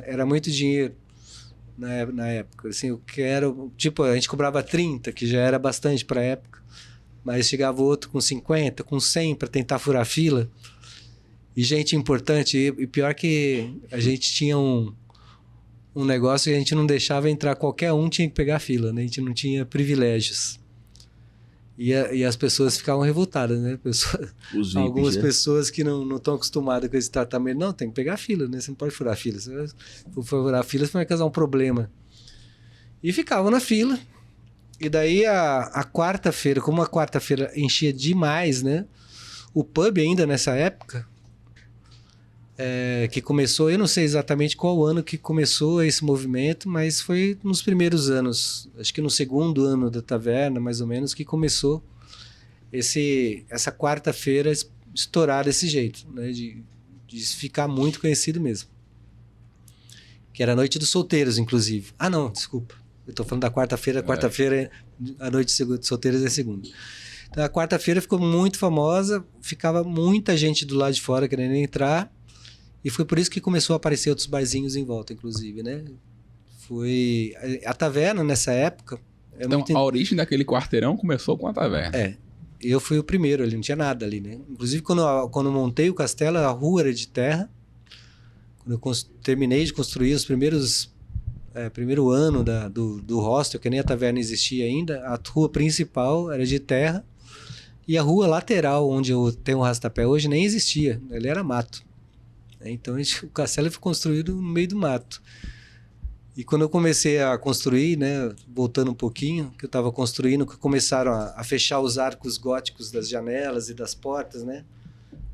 Era muito dinheiro na época. Assim, eu quero, tipo, a gente cobrava 30, que já era bastante para a época. Mas chegava outro com 50, com 100 para tentar furar a fila. E gente importante. E pior que a gente tinha um negócio que a gente não deixava entrar. Qualquer um tinha que pegar a fila, né? A gente não tinha privilégios. E as pessoas ficavam revoltadas, né? Algumas pessoas que não estão acostumadas com esse tratamento. Não, tem que pegar a fila, né? Você não pode furar a fila. Se for furar a fila, você vai causar um problema. E ficavam na fila. E daí a quarta-feira, como a quarta-feira enchia demais, né? O pub ainda nessa época, que começou, eu não sei exatamente qual ano que começou esse movimento, mas foi nos primeiros anos, acho que no segundo ano da taverna, mais ou menos, que começou essa quarta-feira estourar desse jeito, né? De ficar muito conhecido mesmo. Que era a Noite dos Solteiros, inclusive. Ah, não, desculpa. Eu estou falando da quarta-feira. Quarta-feira, a Noite de Solteiros é segunda. Então, a quarta-feira ficou muito famosa. Ficava muita gente do lado de fora querendo entrar. E foi por isso que começou a aparecer outros barzinhos em volta, inclusive, né? Foi... A taverna, nessa época... Então, a origem daquele quarteirão começou com a taverna. Eu fui o primeiro ali, não tinha nada ali, né? Inclusive, quando eu montei o castelo, a rua era de terra. Quando eu terminei de construir os primeiro ano do hostel, que nem a taverna existia ainda, a rua principal era de terra e a rua lateral, onde eu tenho o rastapé hoje, nem existia, ele era mato. Então o castelo foi construído no meio do mato. E quando eu comecei a construir, né, voltando um pouquinho, que eu estava construindo, que começaram a fechar os arcos góticos das janelas e das portas, né?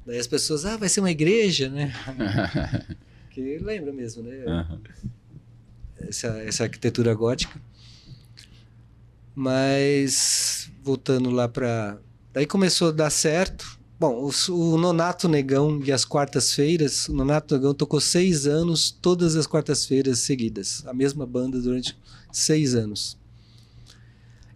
Daí as pessoas, vai ser uma igreja, né? Que lembra mesmo, né? Uhum. Essa arquitetura gótica. Mas voltando lá para... Daí começou a dar certo Bom, o Nonato Negão e as quartas-feiras, o Nonato Negão tocou 6 anos, todas as quartas-feiras seguidas. A mesma banda durante 6 anos.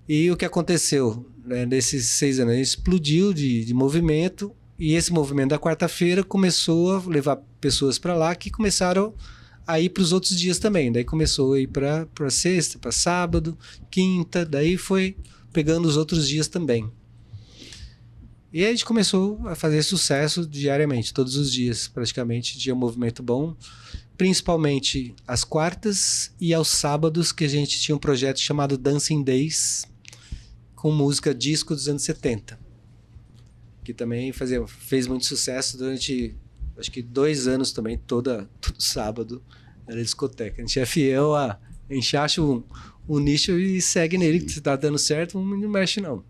E o que aconteceu, né, nesses 6 anos? Ele explodiu de movimento, e esse movimento da quarta-feira começou a levar pessoas para lá que começaram a ir para os outros dias também. Daí começou a ir para sexta, para sábado, quinta, daí foi pegando os outros dias também. E a gente começou a fazer sucesso diariamente, todos os dias, praticamente, tinha um movimento bom, principalmente às quartas e aos sábados, que a gente tinha um projeto chamado Dancing Days, com música disco dos anos 70, que também fez muito sucesso durante, acho que 2 anos também, todo sábado, era discoteca. A gente é fiel a gente acha um nicho e segue nele, que se tá dando certo, não mexe não.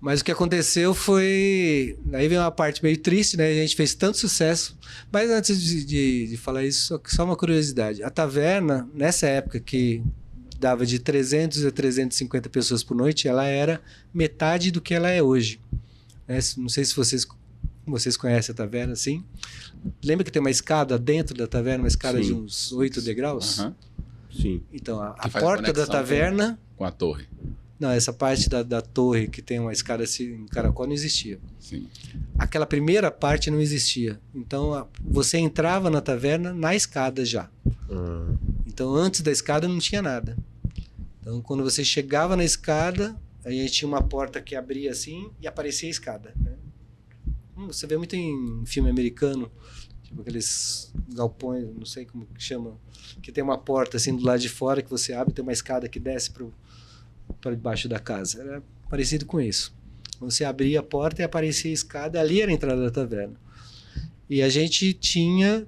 Mas o que aconteceu foi... Aí vem uma parte meio triste, né? A gente fez tanto sucesso. Mas antes de falar isso, só uma curiosidade. A taverna, nessa época que dava de 300 a 350 pessoas por noite, ela era metade do que ela é hoje. Não sei se vocês conhecem a taverna, assim. Lembra que tem uma escada dentro da taverna? Uma escada de uns 8 degraus? Uhum. Sim. Então, a porta da taverna... Com a torre. Não, essa parte da torre que tem uma escada assim, em caracol não existia. Sim. Aquela primeira parte não existia. Então, você entrava na taverna na escada já. Então, antes da escada não tinha nada. Então, quando você chegava na escada, a gente tinha uma porta que abria assim e aparecia a escada, né? Você vê muito em filme americano, tipo aqueles galpões, não sei como que chama, que tem uma porta assim do lado de fora que você abre, tem uma escada que desce para debaixo da casa. Era parecido com isso. Você abria a porta e aparecia a escada, ali era a entrada da taverna. E a gente tinha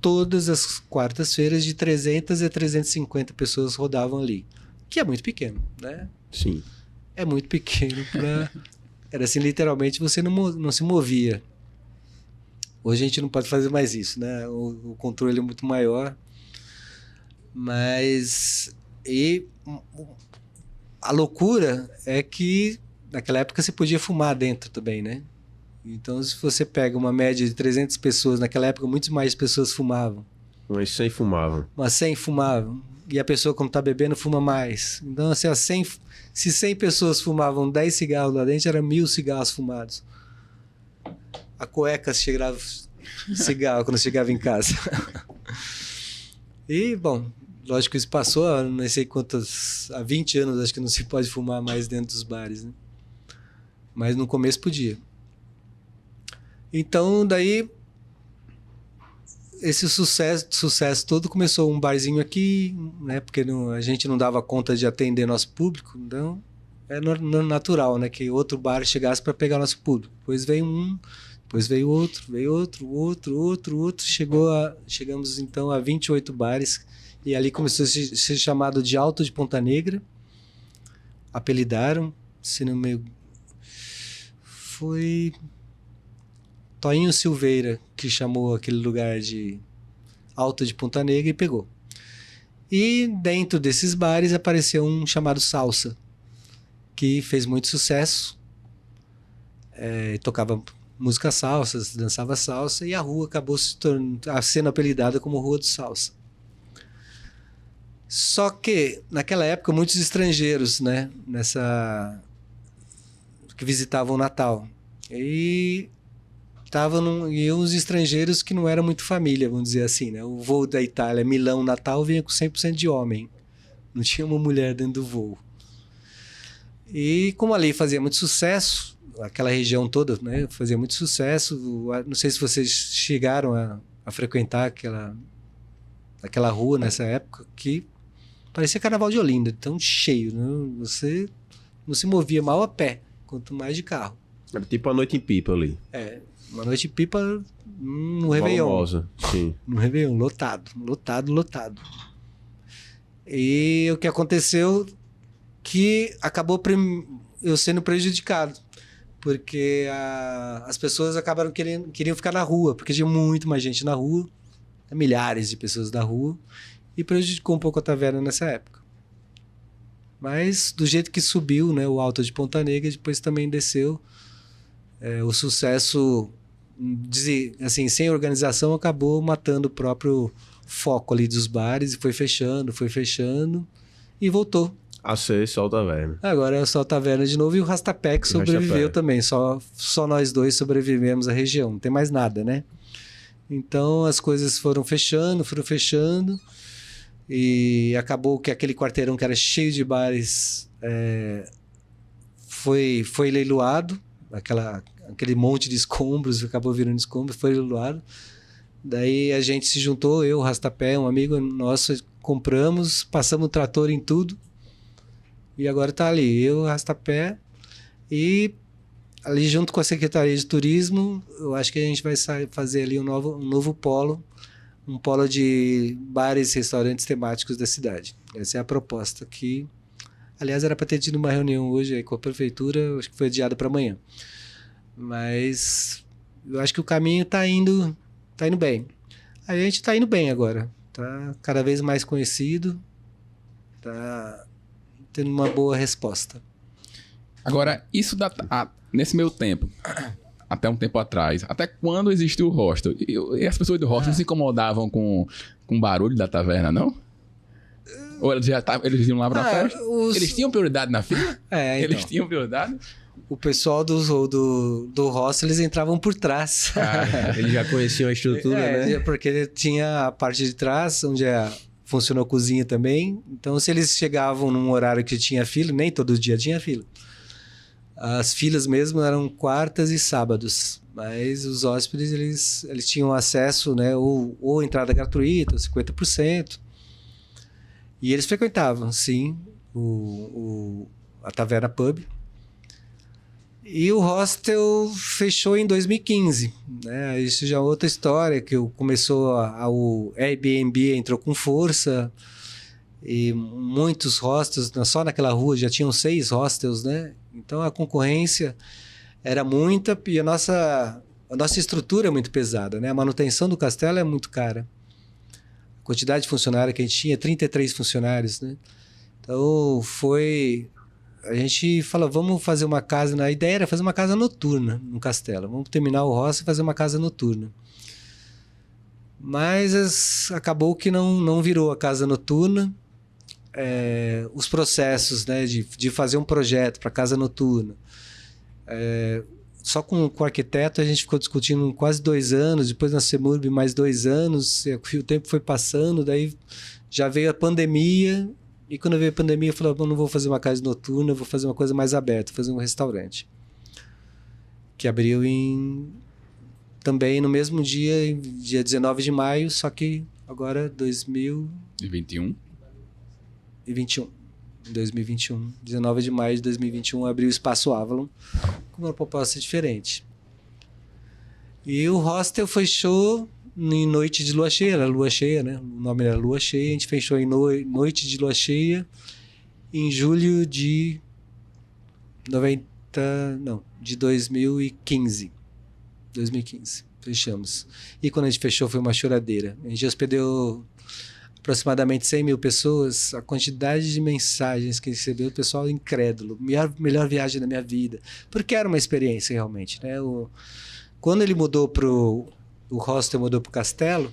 todas as quartas-feiras de 300 a 350 pessoas rodavam ali, que é muito pequeno, né? Sim. É muito pequeno para... Era assim, literalmente, você não se movia. Hoje a gente não pode fazer mais isso, né? O controle é muito maior. Mas... E a loucura é que naquela época você podia fumar dentro também, né? Então, se você pega uma média de 300 pessoas, naquela época muitas mais pessoas fumavam. Mas 100 fumavam. Umas 100 fumavam. E a pessoa, como está bebendo, fuma mais. Então, assim, se 100 pessoas fumavam 10 cigarros lá dentro, eram 1000 cigarros fumados. A cueca cheirava cigarro quando chegava em casa. E, bom, lógico que isso passou, não sei quantos, há 20 anos acho que não se pode fumar mais dentro dos bares, né? Mas no começo podia. Então, daí, esse sucesso todo começou um barzinho aqui, né? Porque a gente não dava conta de atender nosso público, então é natural, né? Que outro bar chegasse para pegar nosso público. Depois veio um, depois veio outro. Chegamos então a 28 bares, e ali começou a ser chamado de Alto de Ponta Negra. Apelidaram, se não me... Foi Toinho Silveira que chamou aquele lugar de Alto de Ponta Negra e pegou. E dentro desses bares apareceu um chamado Salsa, que fez muito sucesso. Tocava música salsa, dançava salsa, e a rua acabou sendo apelidada como Rua do Salsa. Só que, naquela época, muitos estrangeiros, né, que visitavam o Natal. E uns estrangeiros que não eram muito família, vamos dizer assim, né? O voo da Itália, Milão, Natal, vinha com 100% de homem. Não tinha uma mulher dentro do voo. E como ali fazia muito sucesso, aquela região toda, né, fazia muito sucesso. Não sei se vocês chegaram a frequentar aquela rua nessa época, que parecia Carnaval de Olinda, tão cheio, né? Você não se movia mal a pé, quanto mais de carro. Era tipo a noite em Pipa ali. Uma noite em Pipa no Réveillon. Volumosa, sim. No Réveillon, lotado. E o que aconteceu que acabou eu sendo prejudicado, porque as pessoas acabaram queriam ficar na rua, porque tinha muito mais gente na rua, milhares de pessoas na rua, e prejudicou um pouco a taverna nessa época. Mas do jeito que subiu, né, o Alto de Ponta Negra, depois também desceu. O sucesso, assim, sem organização, acabou matando o próprio foco ali dos bares e foi fechando e voltou. A ser só o Taverna. Agora é só o Taverna de novo e o Rastapé que sobreviveu também. Só nós dois sobrevivemos à região, não tem mais nada, né? Então as coisas foram fechando e acabou que aquele quarteirão que era cheio de bares foi leiloado, aquele monte de escombros acabou virando escombros, foi leiloado. Daí a gente se juntou, eu, o Rastapé, um amigo nosso, compramos, passamos o trator em tudo. E agora tá ali, eu, Rastapé, e ali junto com a Secretaria de Turismo, eu acho que a gente vai fazer ali um novo polo, um polo de bares e restaurantes temáticos da cidade. Essa é a proposta que, aliás, era para ter tido uma reunião hoje aí com a prefeitura, acho que foi adiada para amanhã. Mas eu acho que o caminho tá indo bem. A gente tá indo bem agora, tá cada vez mais conhecido, tá tendo uma boa resposta. Agora, isso nesse meio tempo, até um tempo atrás, até quando existiu o hostel? E as pessoas do hostel não se incomodavam com o barulho da taverna, não? Ou eles iam lá pra festa? Eles tinham prioridade na fila? Então. Eles tinham prioridade? O pessoal do hostel, eles entravam por trás. Eles já conheciam a estrutura, né? Porque tinha a parte de trás, onde funcionou a cozinha também. Então, se eles chegavam num horário que tinha fila, nem todo dia tinha fila. As filas mesmo eram quartas e sábados. Mas os hóspedes, eles tinham acesso, né? Ou entrada gratuita, 50%. E eles frequentavam, sim, a Taverna Pub. E o hostel fechou em 2015, né? Isso já é outra história, que começou o Airbnb entrou com força e muitos hostels, só naquela rua já tinham 6 hostels, né? Então a concorrência era muita e a nossa estrutura é muito pesada, né? A manutenção do castelo é muito cara. A quantidade de funcionários que a gente tinha, 33 funcionários, né? Então a gente falou, vamos fazer uma casa... A ideia era fazer uma casa noturna no castelo. Vamos terminar o hostel e fazer uma casa noturna. Mas acabou que não virou a casa noturna. Os processos, né, de fazer um projeto para casa noturna. Só com o arquiteto a gente ficou discutindo quase 2 anos. Depois na CEMURB mais 2 anos. E o tempo foi passando. Daí já veio a pandemia... E quando veio a pandemia, eu falei, não vou fazer uma casa noturna, vou fazer uma coisa mais aberta, fazer um restaurante. Que abriu também no mesmo dia 19 de maio, só que agora 2021. 2021. 19 de maio de 2021 abriu o Espaço Avalon com uma proposta diferente. E o hostel fechou em noite de lua cheia, era lua cheia, né? O nome era Lua Cheia, a gente fechou em noite de lua cheia em julho de 2015. 2015, fechamos. E quando a gente fechou foi uma choradeira. A gente hospedou aproximadamente 100 mil pessoas, a quantidade de mensagens que recebeu, o pessoal incrédulo. Melhor viagem da minha vida. Porque era uma experiência realmente, né? Quando ele mudou o hostel mudou para o castelo,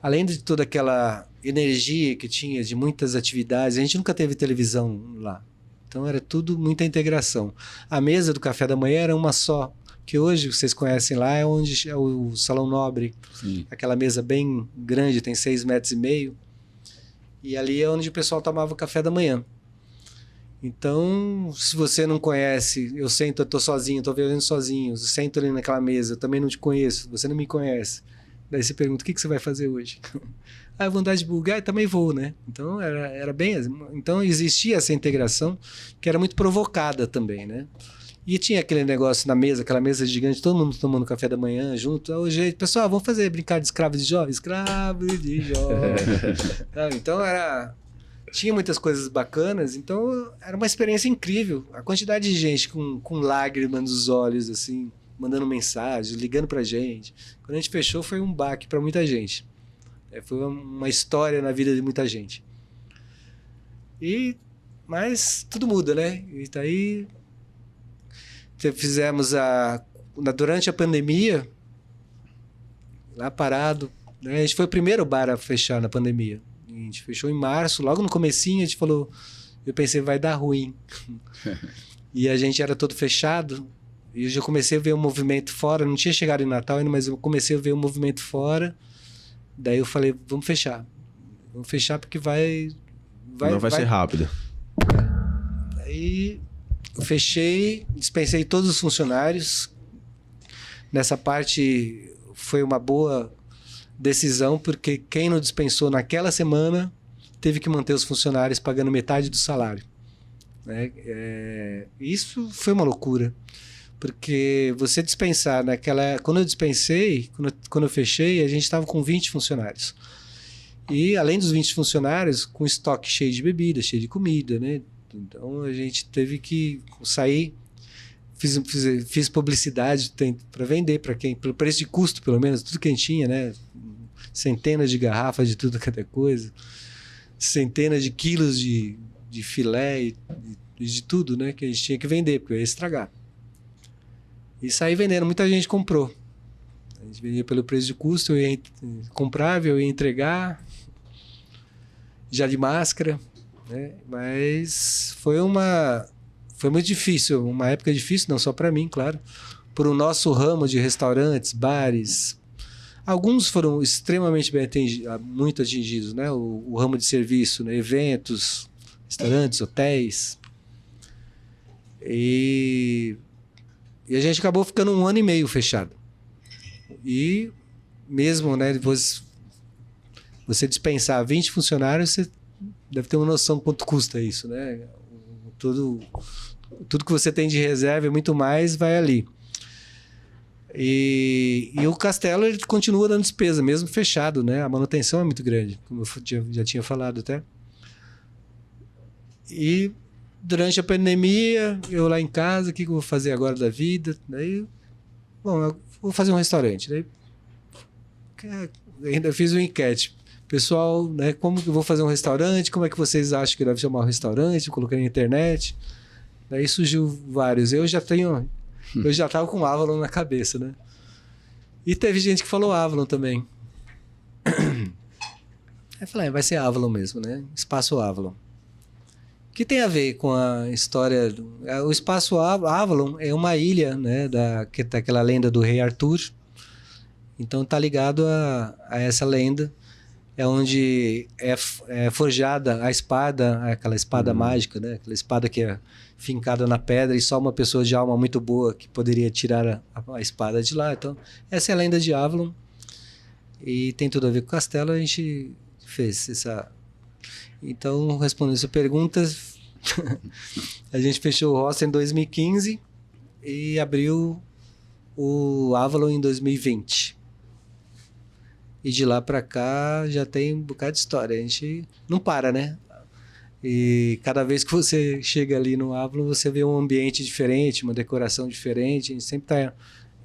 além de toda aquela energia que tinha de muitas atividades, a gente nunca teve televisão lá. Então era tudo muita integração. A mesa do café da manhã era uma só, que hoje vocês conhecem lá, é onde é o Salão Nobre. Sim. Aquela mesa bem grande, tem 6,5 metros. E ali é onde o pessoal tomava o café da manhã. Então, se você não conhece, eu estou sozinho, estou viajando sozinho, eu sento ali naquela mesa, eu também não te conheço, você não me conhece. Daí você pergunta, o que você vai fazer hoje? Vontade de bugar, eu também vou, né? Então, era bem... Então, existia essa integração que era muito provocada também, né? E tinha aquele negócio na mesa, aquela mesa gigante, todo mundo tomando café da manhã junto. Hoje, pessoal, vamos brincar de escravo de Jó? Escravo de Jó. Então, tinha muitas coisas bacanas, então era uma experiência incrível. A quantidade de gente com lágrimas nos olhos, assim, mandando mensagens, ligando pra gente. Quando a gente fechou, foi um baque para muita gente. Foi uma história na vida de muita gente. Mas tudo muda, né? E daí fizemos durante a pandemia, lá parado, né? A gente foi o primeiro bar a fechar na pandemia. A gente fechou em março, logo no comecinho a gente falou, eu pensei, vai dar ruim. E a gente era todo fechado, e eu já comecei a ver um movimento fora, não tinha chegado em Natal ainda, mas eu comecei a ver um movimento fora, daí eu falei, vamos fechar porque não vai ser rápido. Aí eu fechei, dispensei todos os funcionários. Nessa parte foi uma boa decisão, porque quem não dispensou naquela semana teve que manter os funcionários pagando metade do salário. Né? Isso foi uma loucura, porque você dispensar quando eu dispensei, quando eu fechei, a gente estava com 20 funcionários. E além dos 20 funcionários, com estoque cheio de bebida, cheio de comida, né? Então a gente teve que sair, fiz publicidade para vender para quem, pelo preço de custo, pelo menos, tudo que a gente tinha, né? Centenas de garrafas de tudo, cada coisa, centenas de quilos de filé e de tudo, né? Que a gente tinha que vender, porque ia estragar. E saí vendendo, muita gente comprou. A gente vendia pelo preço de custo, eu ia comprar, eu ia entregar, já de máscara, né? Mas foi muito difícil, uma época difícil, não só para mim, claro, por o nosso ramo de restaurantes, bares. Alguns foram extremamente muito atingidos, né? O ramo de serviço, né? Eventos, restaurantes, hotéis. E a gente acabou ficando 1 ano e meio fechado. E mesmo, né, depois você dispensar 20 funcionários, você deve ter uma noção de quanto custa isso, né? Tudo que você tem de reserva e muito mais vai ali. E o castelo ele continua dando despesa, mesmo fechado, né? A manutenção é muito grande, como eu já tinha falado até. E durante a pandemia, eu lá em casa, o que eu vou fazer agora da vida? Daí, bom, eu vou fazer um restaurante. Daí, ainda fiz uma enquete. Pessoal, né, como que eu vou fazer um restaurante? Como é que vocês acham que deve chamar o restaurante? Eu coloquei na internet. Daí surgiu vários. Eu já estava com Avalon na cabeça, né? E teve gente que falou Avalon também. Aí eu falei, vai ser Avalon mesmo, né? Espaço Avalon. O que tem a ver com a história? O Espaço Avalon é uma ilha, né, daquela lenda do rei Arthur. Então tá ligado a essa lenda. É onde é forjada a espada, aquela espada mágica, né? Aquela espada que é fincada na pedra e só uma pessoa de alma muito boa que poderia tirar a espada de lá. Então, essa é a lenda de Avalon. E tem tudo a ver com o castelo, a gente fez essa... Então, respondendo essa pergunta, a gente fechou o hostel em 2015 e abriu o Avalon em 2020. E de lá para cá já tem um bocado de história. A gente não para, né? E cada vez que você chega ali no Avalon, você vê um ambiente diferente, uma decoração diferente. A gente sempre está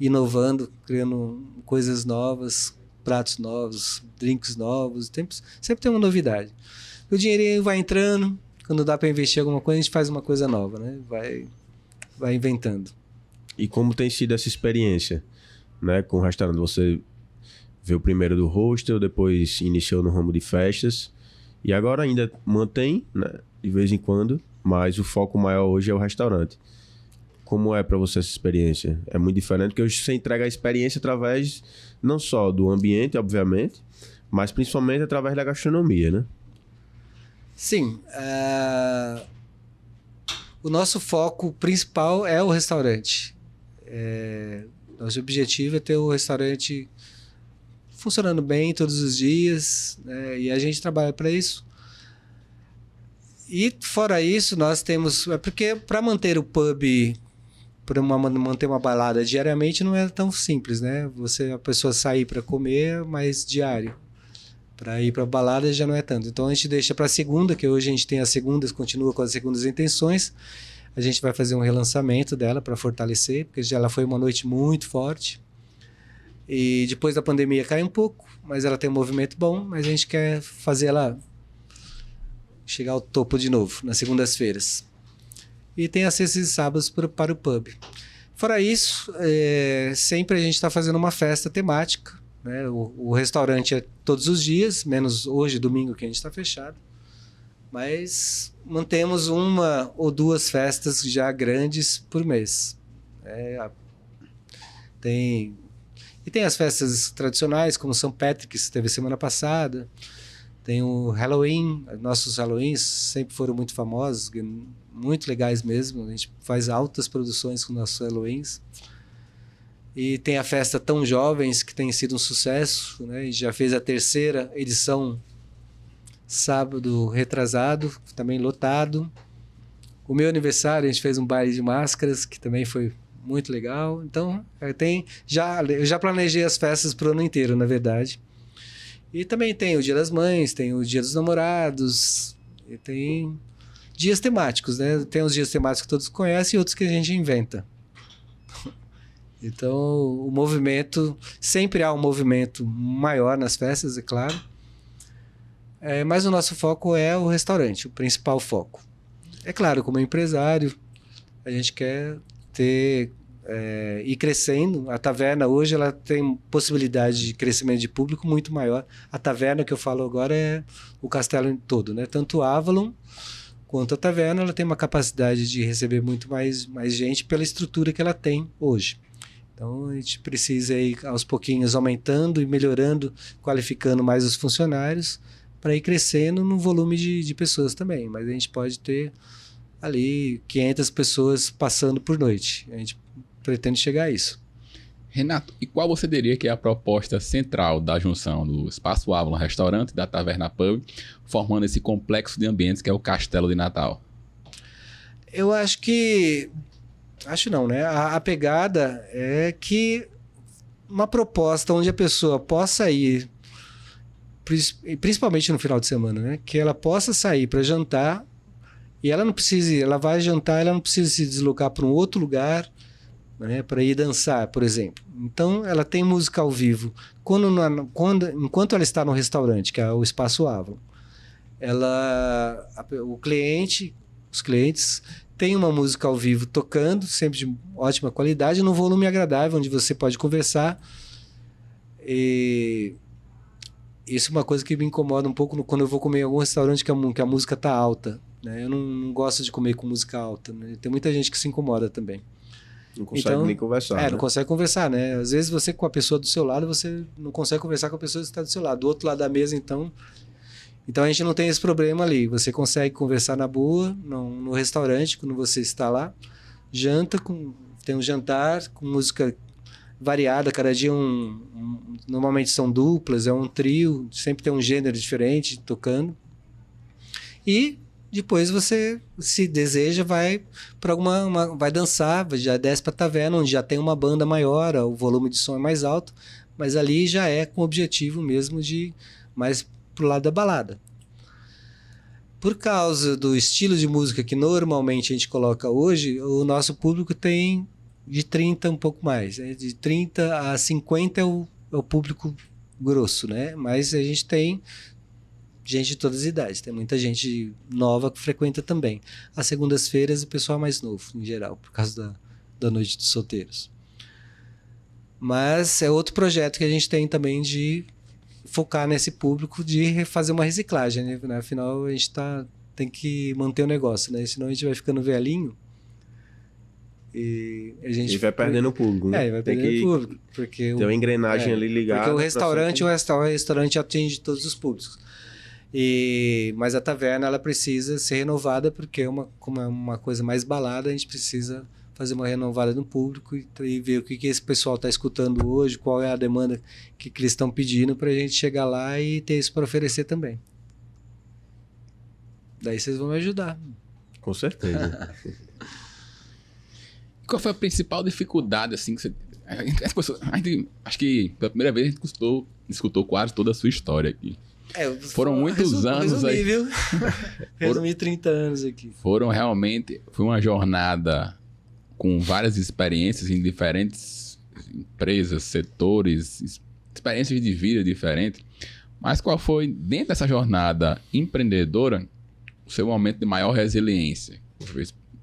inovando, criando coisas novas, pratos novos, drinks novos. Sempre tem uma novidade. O dinheirinho vai entrando, quando dá para investir em alguma coisa, a gente faz uma coisa nova, né? Vai inventando. E como tem sido essa experiência, né, com o restaurante? Você veio primeiro do hostel, depois iniciou no ramo de festas e agora ainda mantém, né, de vez em quando, mas o foco maior hoje é o restaurante. Como é para você essa experiência? É muito diferente, porque hoje você entrega a experiência através não só do ambiente, obviamente, mas principalmente através da gastronomia, né? Sim. O nosso foco principal é o restaurante. Nosso objetivo é ter o restaurante funcionando bem todos os dias, né? E a gente trabalha para isso. E fora isso, nós temos... porque para manter o pub, para manter uma balada diariamente não é tão simples, né? A pessoa sair para comer, mas diário. Para ir para a balada já não é tanto. Então a gente deixa para a segunda, que hoje a gente tem as segundas, continua com as segundas intenções. A gente vai fazer um relançamento dela para fortalecer, porque ela foi uma noite muito forte. E depois da pandemia cai um pouco, mas ela tem um movimento bom, mas a gente quer fazer ela chegar ao topo de novo, nas segundas-feiras. E tem as sextas e sábados para o pub. Fora isso, sempre a gente está fazendo uma festa temática, né? O restaurante é todos os dias, menos hoje, domingo, que a gente está fechado. Mas mantemos 1 ou 2 festas já grandes por mês. E tem as festas tradicionais, como São Patrick's, teve semana passada. Tem o Halloween, nossos Halloweens sempre foram muito famosos, muito legais mesmo. A gente faz altas produções com nossos Halloweens. E tem a festa Tão Jovens, que tem sido um sucesso, né? A gente já fez a 3ª edição sábado retrasado, também lotado. O meu aniversário, a gente fez um baile de máscaras, que também foi muito legal. Então, eu já planejei as festas para o ano inteiro, na verdade. E também tem o Dia das Mães, tem o Dia dos Namorados, e tem dias temáticos, né? Tem os dias temáticos que todos conhecem e outros que a gente inventa. Então, o movimento, sempre há um movimento maior nas festas, é claro. Mas o nosso foco é o restaurante, o principal foco. É claro, como empresário, a gente quer ir crescendo. A taverna hoje ela tem possibilidade de crescimento de público muito maior. A taverna que eu falo agora é o castelo todo, né? Tanto o Avalon quanto a taverna, ela tem uma capacidade de receber muito mais gente pela estrutura que ela tem hoje. Então a gente precisa ir aos pouquinhos aumentando e melhorando, qualificando mais os funcionários para ir crescendo no volume de pessoas também. Mas a gente pode ter ali 500 pessoas passando por noite. A gente pretende chegar a isso. Renato, e qual você diria que é a proposta central da junção do Espaço Avalon Restaurante e da Taverna Pub, formando esse complexo de ambientes que é o Castelo de Natal? Eu acho que... Acho não, né? A pegada é que uma proposta onde a pessoa possa ir, principalmente no final de semana, né? Que ela possa sair para jantar e ela vai jantar, ela não precisa se deslocar para um outro lugar, né, para ir dançar, por exemplo. Então, ela tem música ao vivo. Enquanto ela está no restaurante, que é o Espaço Avalon, os clientes têm uma música ao vivo tocando, sempre de ótima qualidade, num volume agradável, onde você pode conversar. E isso é uma coisa que me incomoda um pouco quando eu vou comer em algum restaurante que a música está alta, né? Eu não gosto de comer com música alta, né? Tem muita gente que se incomoda também. Não consegue nem conversar. Não consegue conversar, né? Às vezes você com a pessoa do seu lado, você não consegue conversar com a pessoa que está do seu lado. Do outro lado da mesa, então a gente não tem esse problema ali. Você consegue conversar na boa, no restaurante, quando você está lá. Tem um jantar com música variada. Cada dia normalmente são duplas, é um trio. Sempre tem um gênero diferente tocando. E... depois você, se deseja, vai para vai dançar, já desce para a taverna, onde já tem uma banda maior, o volume de som é mais alto, mas ali já é com o objetivo mesmo de mais pro lado da balada. Por causa do estilo de música que normalmente a gente coloca hoje, o nosso público tem de 30 um pouco mais, né? De 30 a 50 é o público grosso, né? Mas a gente tem gente de todas as idades, tem muita gente nova que frequenta também. Às segundas-feiras o pessoal é mais novo, em geral, por causa da noite dos solteiros. Mas é outro projeto que a gente tem também de focar nesse público, de fazer uma reciclagem, né? Afinal, a gente tem que manter o negócio, né? Senão a gente vai ficando velhinho e a gente vai perdendo o público, né? Vai perdendo o público. Porque tem uma engrenagem ali ligada. Porque o restaurante atende todos os públicos. Mas a taverna ela precisa ser renovada, porque como é uma coisa mais balada, a gente precisa fazer uma renovada no público e ver o que esse pessoal está escutando hoje, qual é a demanda que eles estão pedindo, para a gente chegar lá e ter isso para oferecer também. Daí vocês vão me ajudar. Com certeza. Qual foi a principal dificuldade assim que você... acho que pela primeira vez a gente escutou quase toda a sua história aqui. Foram muitos anos aí. Viu? Resumi 30 anos aqui. Foi uma jornada com várias experiências em diferentes empresas, setores, experiências de vida diferentes. Mas qual foi, dentro dessa jornada empreendedora, o seu momento de maior resiliência?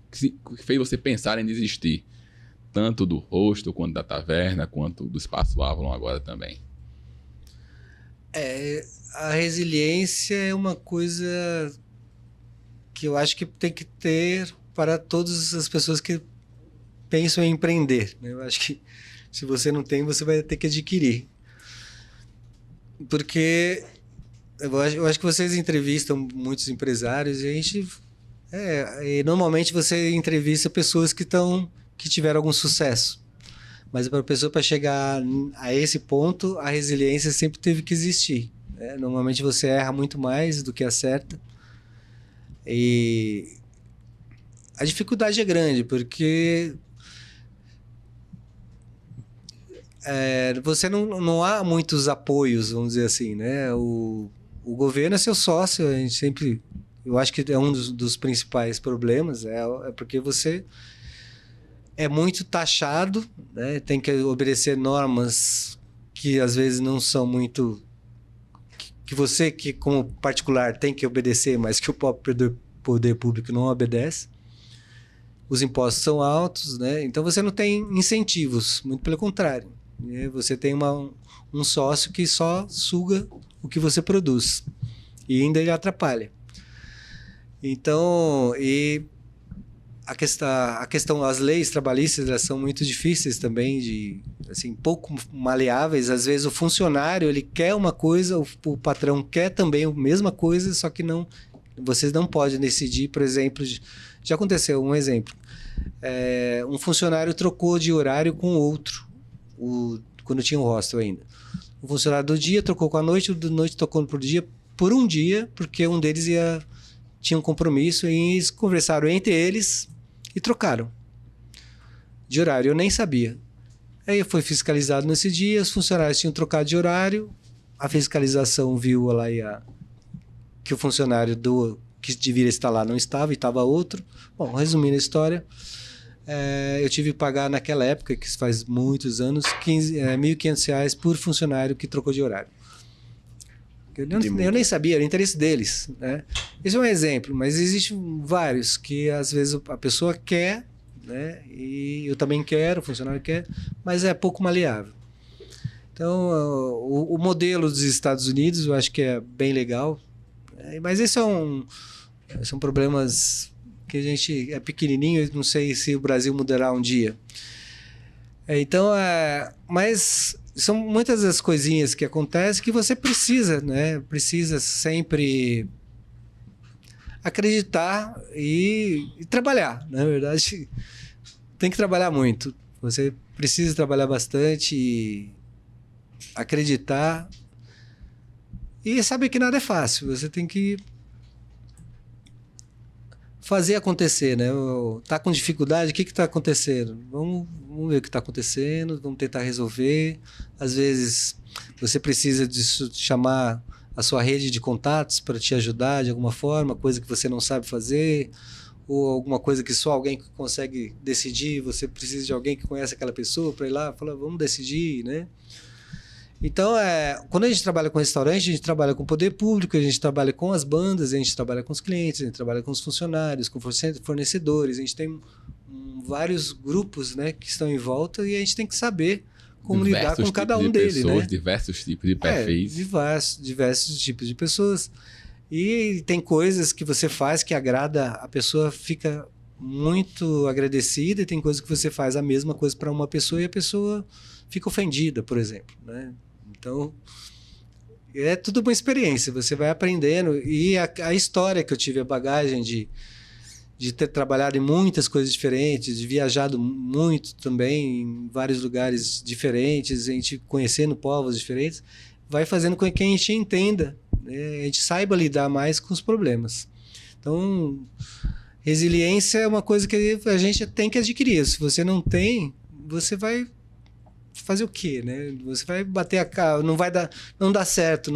Que fez você pensar em desistir tanto do rosto, quanto da taverna, quanto do Espaço Avalon agora também? A resiliência é uma coisa que eu acho que tem que ter para todas as pessoas que pensam em empreender, né? Eu acho que se você não tem, você vai ter que adquirir. Porque eu acho que vocês entrevistam muitos empresários e a gente... e normalmente você entrevista pessoas que tiveram algum sucesso. Mas para a pessoa, para chegar a esse ponto, a resiliência sempre teve que existir, né? Normalmente você erra muito mais do que acerta. E a dificuldade é grande, porque você não há muitos apoios, vamos dizer assim, né? O governo é seu sócio, a gente sempre... Eu acho que é um dos principais problemas, é porque você é muito taxado, né? Tem que obedecer normas que às vezes não são muito... que você, que como particular, tem que obedecer, mas que o próprio poder público não obedece. Os impostos são altos, né? Então você não tem incentivos, muito pelo contrário. Você tem um sócio que só suga o que você produz e ainda ele atrapalha. Então, a questão, as leis trabalhistas, elas são muito difíceis também, assim, pouco maleáveis. Às vezes o funcionário, ele quer uma coisa, o patrão quer também a mesma coisa, só que vocês não podem decidir. Por exemplo, já aconteceu um exemplo, um funcionário trocou de horário com outro, quando tinha o hostel ainda. O funcionário do dia trocou com a noite, o da noite trocou pro dia, por um dia, porque um deles tinha um compromisso, e eles conversaram entre eles e trocaram de horário. Eu nem sabia. Aí foi fiscalizado nesse dia, os funcionários tinham trocado de horário, a fiscalização viu lá que o funcionário que deveria estar lá não estava, e estava outro. Bom, resumindo a história, eu tive que pagar naquela época, que faz muitos anos, R$ 1.500 por funcionário que trocou de horário. Eu nem sabia, era o interesse deles, né? Esse é um exemplo, mas existem vários que às vezes a pessoa quer, né? E eu também quero, o funcionário quer, mas é pouco maleável. Então, o modelo dos Estados Unidos eu acho que é bem legal, mas esses são problemas que a gente é pequenininho, não sei se o Brasil mudará um dia. Então, mas são muitas das coisinhas que acontecem que você precisa, né? Precisa sempre acreditar e trabalhar. Na verdade, tem que trabalhar muito. Você precisa trabalhar bastante e acreditar e saber que nada é fácil. Você tem que fazer acontecer, né? Tá com dificuldade, o que está acontecendo? Vamos ver o que está acontecendo, vamos tentar resolver. Às vezes você precisa chamar a sua rede de contatos para te ajudar de alguma forma, coisa que você não sabe fazer, ou alguma coisa que só alguém consegue decidir, você precisa de alguém que conhece aquela pessoa para ir lá e falar, vamos decidir, né? Então, quando a gente trabalha com restaurante, a gente trabalha com o poder público, a gente trabalha com as bandas, a gente trabalha com os clientes, a gente trabalha com os funcionários, com fornecedores, a gente tem vários grupos, né, que estão em volta e a gente tem que saber como lidar com cada um deles, né? Diversos tipos de perfis. Diversos tipos de pessoas. E tem coisas que você faz que agrada, a pessoa fica muito agradecida, e tem coisas que você faz a mesma coisa para uma pessoa e a pessoa fica ofendida, por exemplo, né? Então, é tudo uma experiência, você vai aprendendo. E a história que eu tive, a bagagem de ter trabalhado em muitas coisas diferentes, de viajado muito também em vários lugares diferentes, a gente conhecendo povos diferentes, vai fazendo com que a gente entenda, né? A gente saiba lidar mais com os problemas. Então, resiliência é uma coisa que a gente tem que adquirir. Se você não tem, você vai fazer o quê, né? Você vai bater a cara, não dá certo,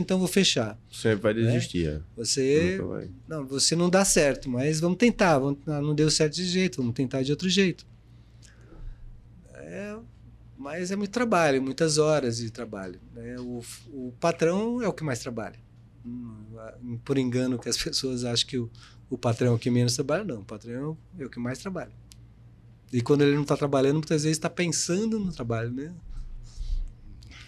então vou fechar. Sempre vai desistir, né? Você não dá certo, mas vamos tentar. Não deu certo de jeito, vamos tentar de outro jeito. Mas é muito trabalho, muitas horas de trabalho, né? O patrão é o que mais trabalha. Por engano que as pessoas acham que o patrão é o que menos trabalha, não. O patrão é o que mais trabalha. E quando ele não está trabalhando, muitas vezes está pensando no trabalho, né?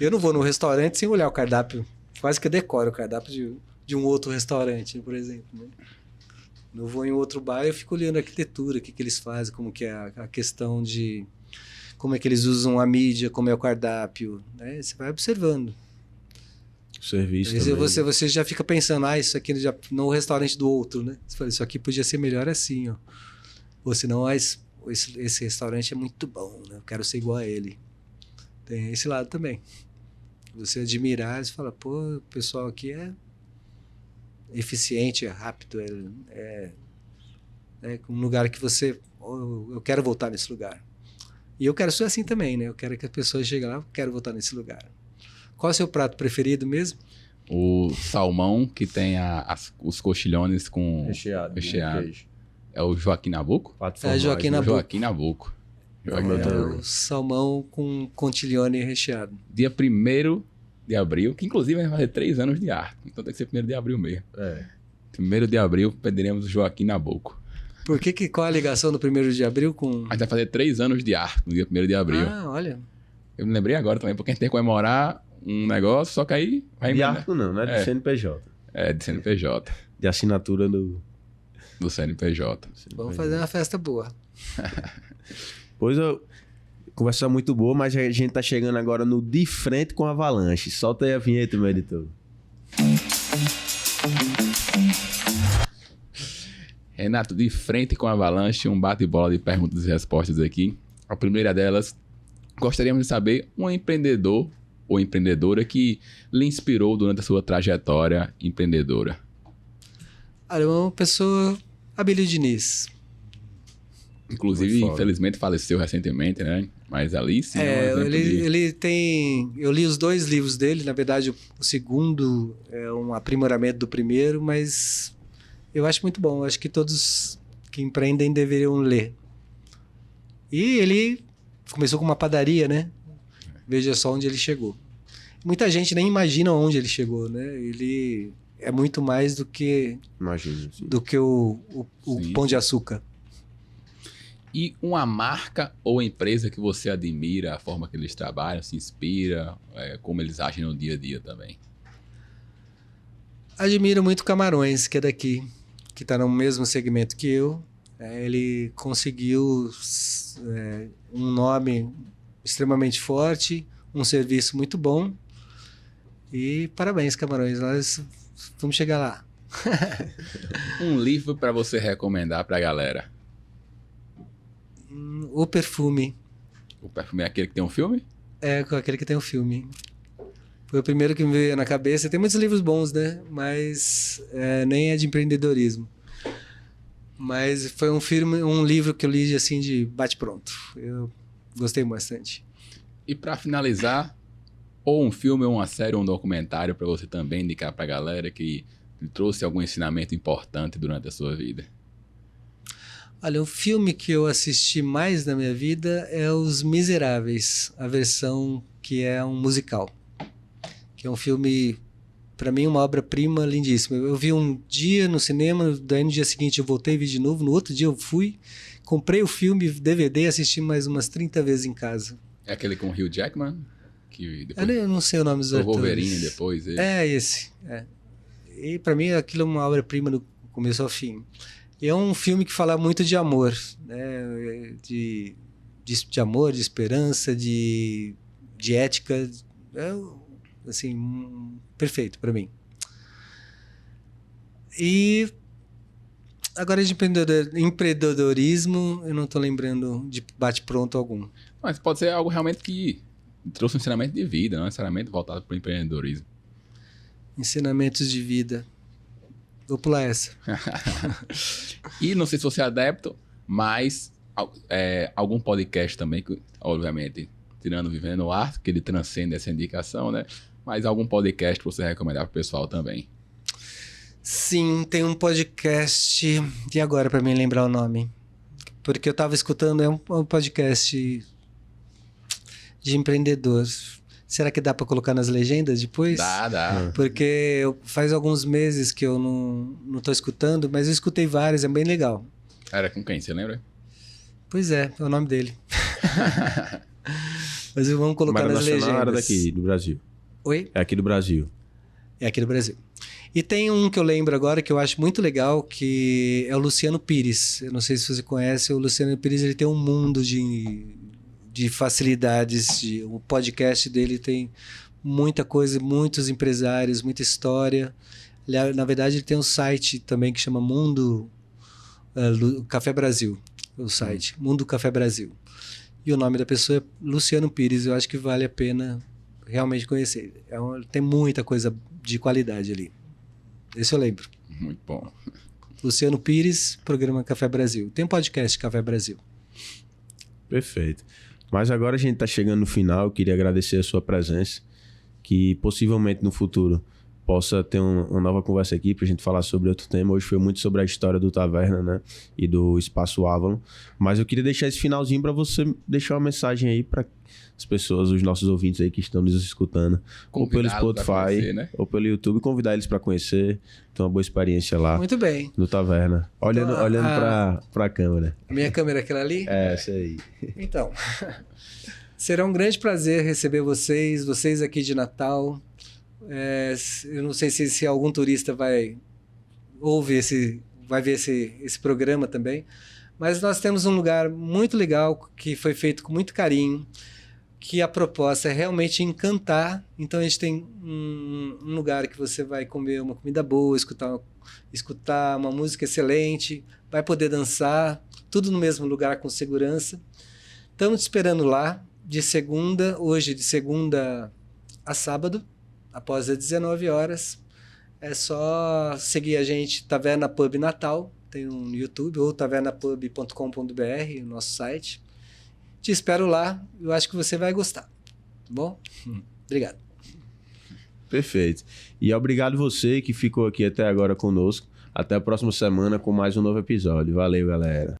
Eu não vou no restaurante sem olhar o cardápio. Quase que eu decoro o cardápio de um outro restaurante, por exemplo, né? Eu vou em outro bar e eu fico olhando a arquitetura, o que eles fazem, como que é a questão de... Como é que eles usam a mídia, como é o cardápio, né? Você vai observando. O serviço Aí também. você já fica pensando, isso aqui já no restaurante do outro, né? Você fala, isso aqui podia ser melhor assim, ó. Ou senão, esse restaurante é muito bom, né? Eu quero ser igual a ele. Tem esse lado também. Você admirar, você fala, pô, o pessoal aqui é eficiente, é rápido, é um lugar que você... eu quero voltar nesse lugar. E eu quero ser assim também, né? Eu quero que as pessoas cheguem lá, eu quero voltar nesse lugar. Qual é o seu prato preferido mesmo? O salmão, que tem os coxilhones com Recheado. recheado. É o Joaquim Nabuco? Pato É, Joaquim formagem. Nabuco. Joaquim Nabuco. O salmão com contiglione recheado. Dia 1º de abril, que inclusive vai fazer 3 anos de arte. Então tem que ser 1º de abril mesmo. 1º de abril pediremos o Joaquim Nabuco. Qual a ligação do 1º de abril com... A gente vai fazer 3 anos de arte no dia 1º de abril. Ah, olha. Eu me lembrei agora também, porque a gente tem que comemorar um negócio, só que aí... De arco não, né? De CNPJ. É, de CNPJ. De assinatura do CNPJ. Vamos fazer uma festa boa. Pois conversa muito boa, mas a gente tá chegando agora no De Frente com Avalanche. Solta aí a vinheta, meu editor. Renato, de frente com a Avalanche, um bate-bola de perguntas e respostas aqui. A primeira delas, gostaríamos de saber um empreendedor ou empreendedora que lhe inspirou durante a sua trajetória empreendedora. Olha, uma pessoa... Abílio Diniz. Inclusive, infelizmente, faleceu recentemente, né? Mas ali sim ele tem... Eu li os 2 livros dele. Na verdade, o segundo é um aprimoramento do primeiro, mas eu acho muito bom. Eu acho que todos que empreendem deveriam ler. E ele começou com uma padaria, né? Veja só onde ele chegou. Muita gente nem imagina onde ele chegou, né? Ele é muito mais do que... Imagino, sim. Do que o Pão de Açúcar. E uma marca ou empresa que você admira, a forma que eles trabalham, se inspira, como eles agem no dia a dia também? Admiro muito Camarões, que é daqui, que está no mesmo segmento que eu. Ele conseguiu um nome extremamente forte, um serviço muito bom. E parabéns, Camarões, nós vamos chegar lá. Um livro para você recomendar para a galera? O Perfume. O Perfume é aquele que tem um filme? É, aquele que tem um filme. Foi o primeiro que me veio na cabeça. Tem muitos livros bons, né? Mas nem é de empreendedorismo. Mas foi um livro que eu li assim de bate-pronto. Eu gostei bastante. E para finalizar, ou um filme, ou uma série, ou um documentário para você também indicar para a galera que lhe trouxe algum ensinamento importante durante a sua vida? Olha, o filme que eu assisti mais na minha vida é Os Miseráveis, a versão que é um musical. Que é um filme, para mim, uma obra-prima lindíssima. Eu vi um dia no cinema, daí no dia seguinte eu voltei e vi de novo. No outro dia eu fui, comprei o filme, DVD e assisti mais umas 30 vezes em casa. É aquele com o Hugh Jackman? Que depois... Eu não sei o nome dos o atores. Wolverine depois. Ele. É esse. E para mim aquilo é uma obra-prima do começo ao fim. É um filme que fala muito de amor, né? de amor, de esperança, de ética. Assim, perfeito para mim. E agora de empreendedorismo, eu não estou lembrando de bate-pronto algum. Mas pode ser algo realmente que trouxe um ensinamento de vida, não necessariamente voltado para o empreendedorismo. Ensinamentos de vida. Vou pular essa. E não sei se você é adepto, mas algum podcast também, que, obviamente, tirando Vivendo Arte, que ele transcende essa indicação, né? Mas algum podcast que você recomendar para o pessoal também. Sim, tem um podcast... E agora, para mim lembrar o nome? Porque eu estava escutando, é um podcast de empreendedor. Será que dá para colocar nas legendas depois? Dá. Porque faz alguns meses que eu não estou escutando, mas eu escutei vários, é bem legal. Era com quem, você lembra? Pois é o nome dele. Mas vamos colocar nas legendas. Era daqui, do Brasil. Oi? É aqui do Brasil. É aqui do Brasil. E tem um que eu lembro agora que eu acho muito legal, que é o Luciano Pires. Eu não sei se você conhece, o Luciano Pires, ele tem um mundo de facilidades. O podcast dele tem muita coisa, muitos empresários, muita história. Na verdade, ele tem um site também que chama Mundo Café Brasil, o site, Mundo Café Brasil. E o nome da pessoa é Luciano Pires. Eu acho que vale a pena realmente conhecer. Tem muita coisa de qualidade ali. Esse eu lembro. Muito bom. Luciano Pires, programa Café Brasil. Tem um podcast Café Brasil. Perfeito. Mas agora a gente está chegando no final. Eu queria agradecer a sua presença, que possivelmente no futuro possa ter uma nova conversa aqui para a gente falar sobre outro tema. Hoje foi muito sobre a história do Taverna, né? E do Espaço Avalon. Mas eu queria deixar esse finalzinho para você deixar uma mensagem aí para as pessoas, os nossos ouvintes aí que estão nos escutando, ou pelo Spotify, conhecer, né? Ou pelo YouTube, convidar eles para conhecer, ter uma boa experiência lá. Muito bem. No Taverna. Olhando para a câmera. A minha câmera é aquela ali? É, essa aí. Então, será um grande prazer receber vocês aqui de Natal. Eu não sei se algum turista vai ver esse programa também, mas nós temos um lugar muito legal que foi feito com muito carinho, que a proposta é realmente encantar. Então a gente tem um lugar que você vai comer uma comida boa, escutar uma música excelente, vai poder dançar, tudo no mesmo lugar com segurança. Estamos te esperando lá de segunda a sábado, após as 19 horas. É só seguir a gente, Taverna Pub Natal, tem no YouTube, ou tavernapub.com.br, o nosso site. Te espero lá, eu acho que você vai gostar. Tá bom? Obrigado. Perfeito. E obrigado você que ficou aqui até agora conosco. Até a próxima semana com mais um novo episódio. Valeu, galera.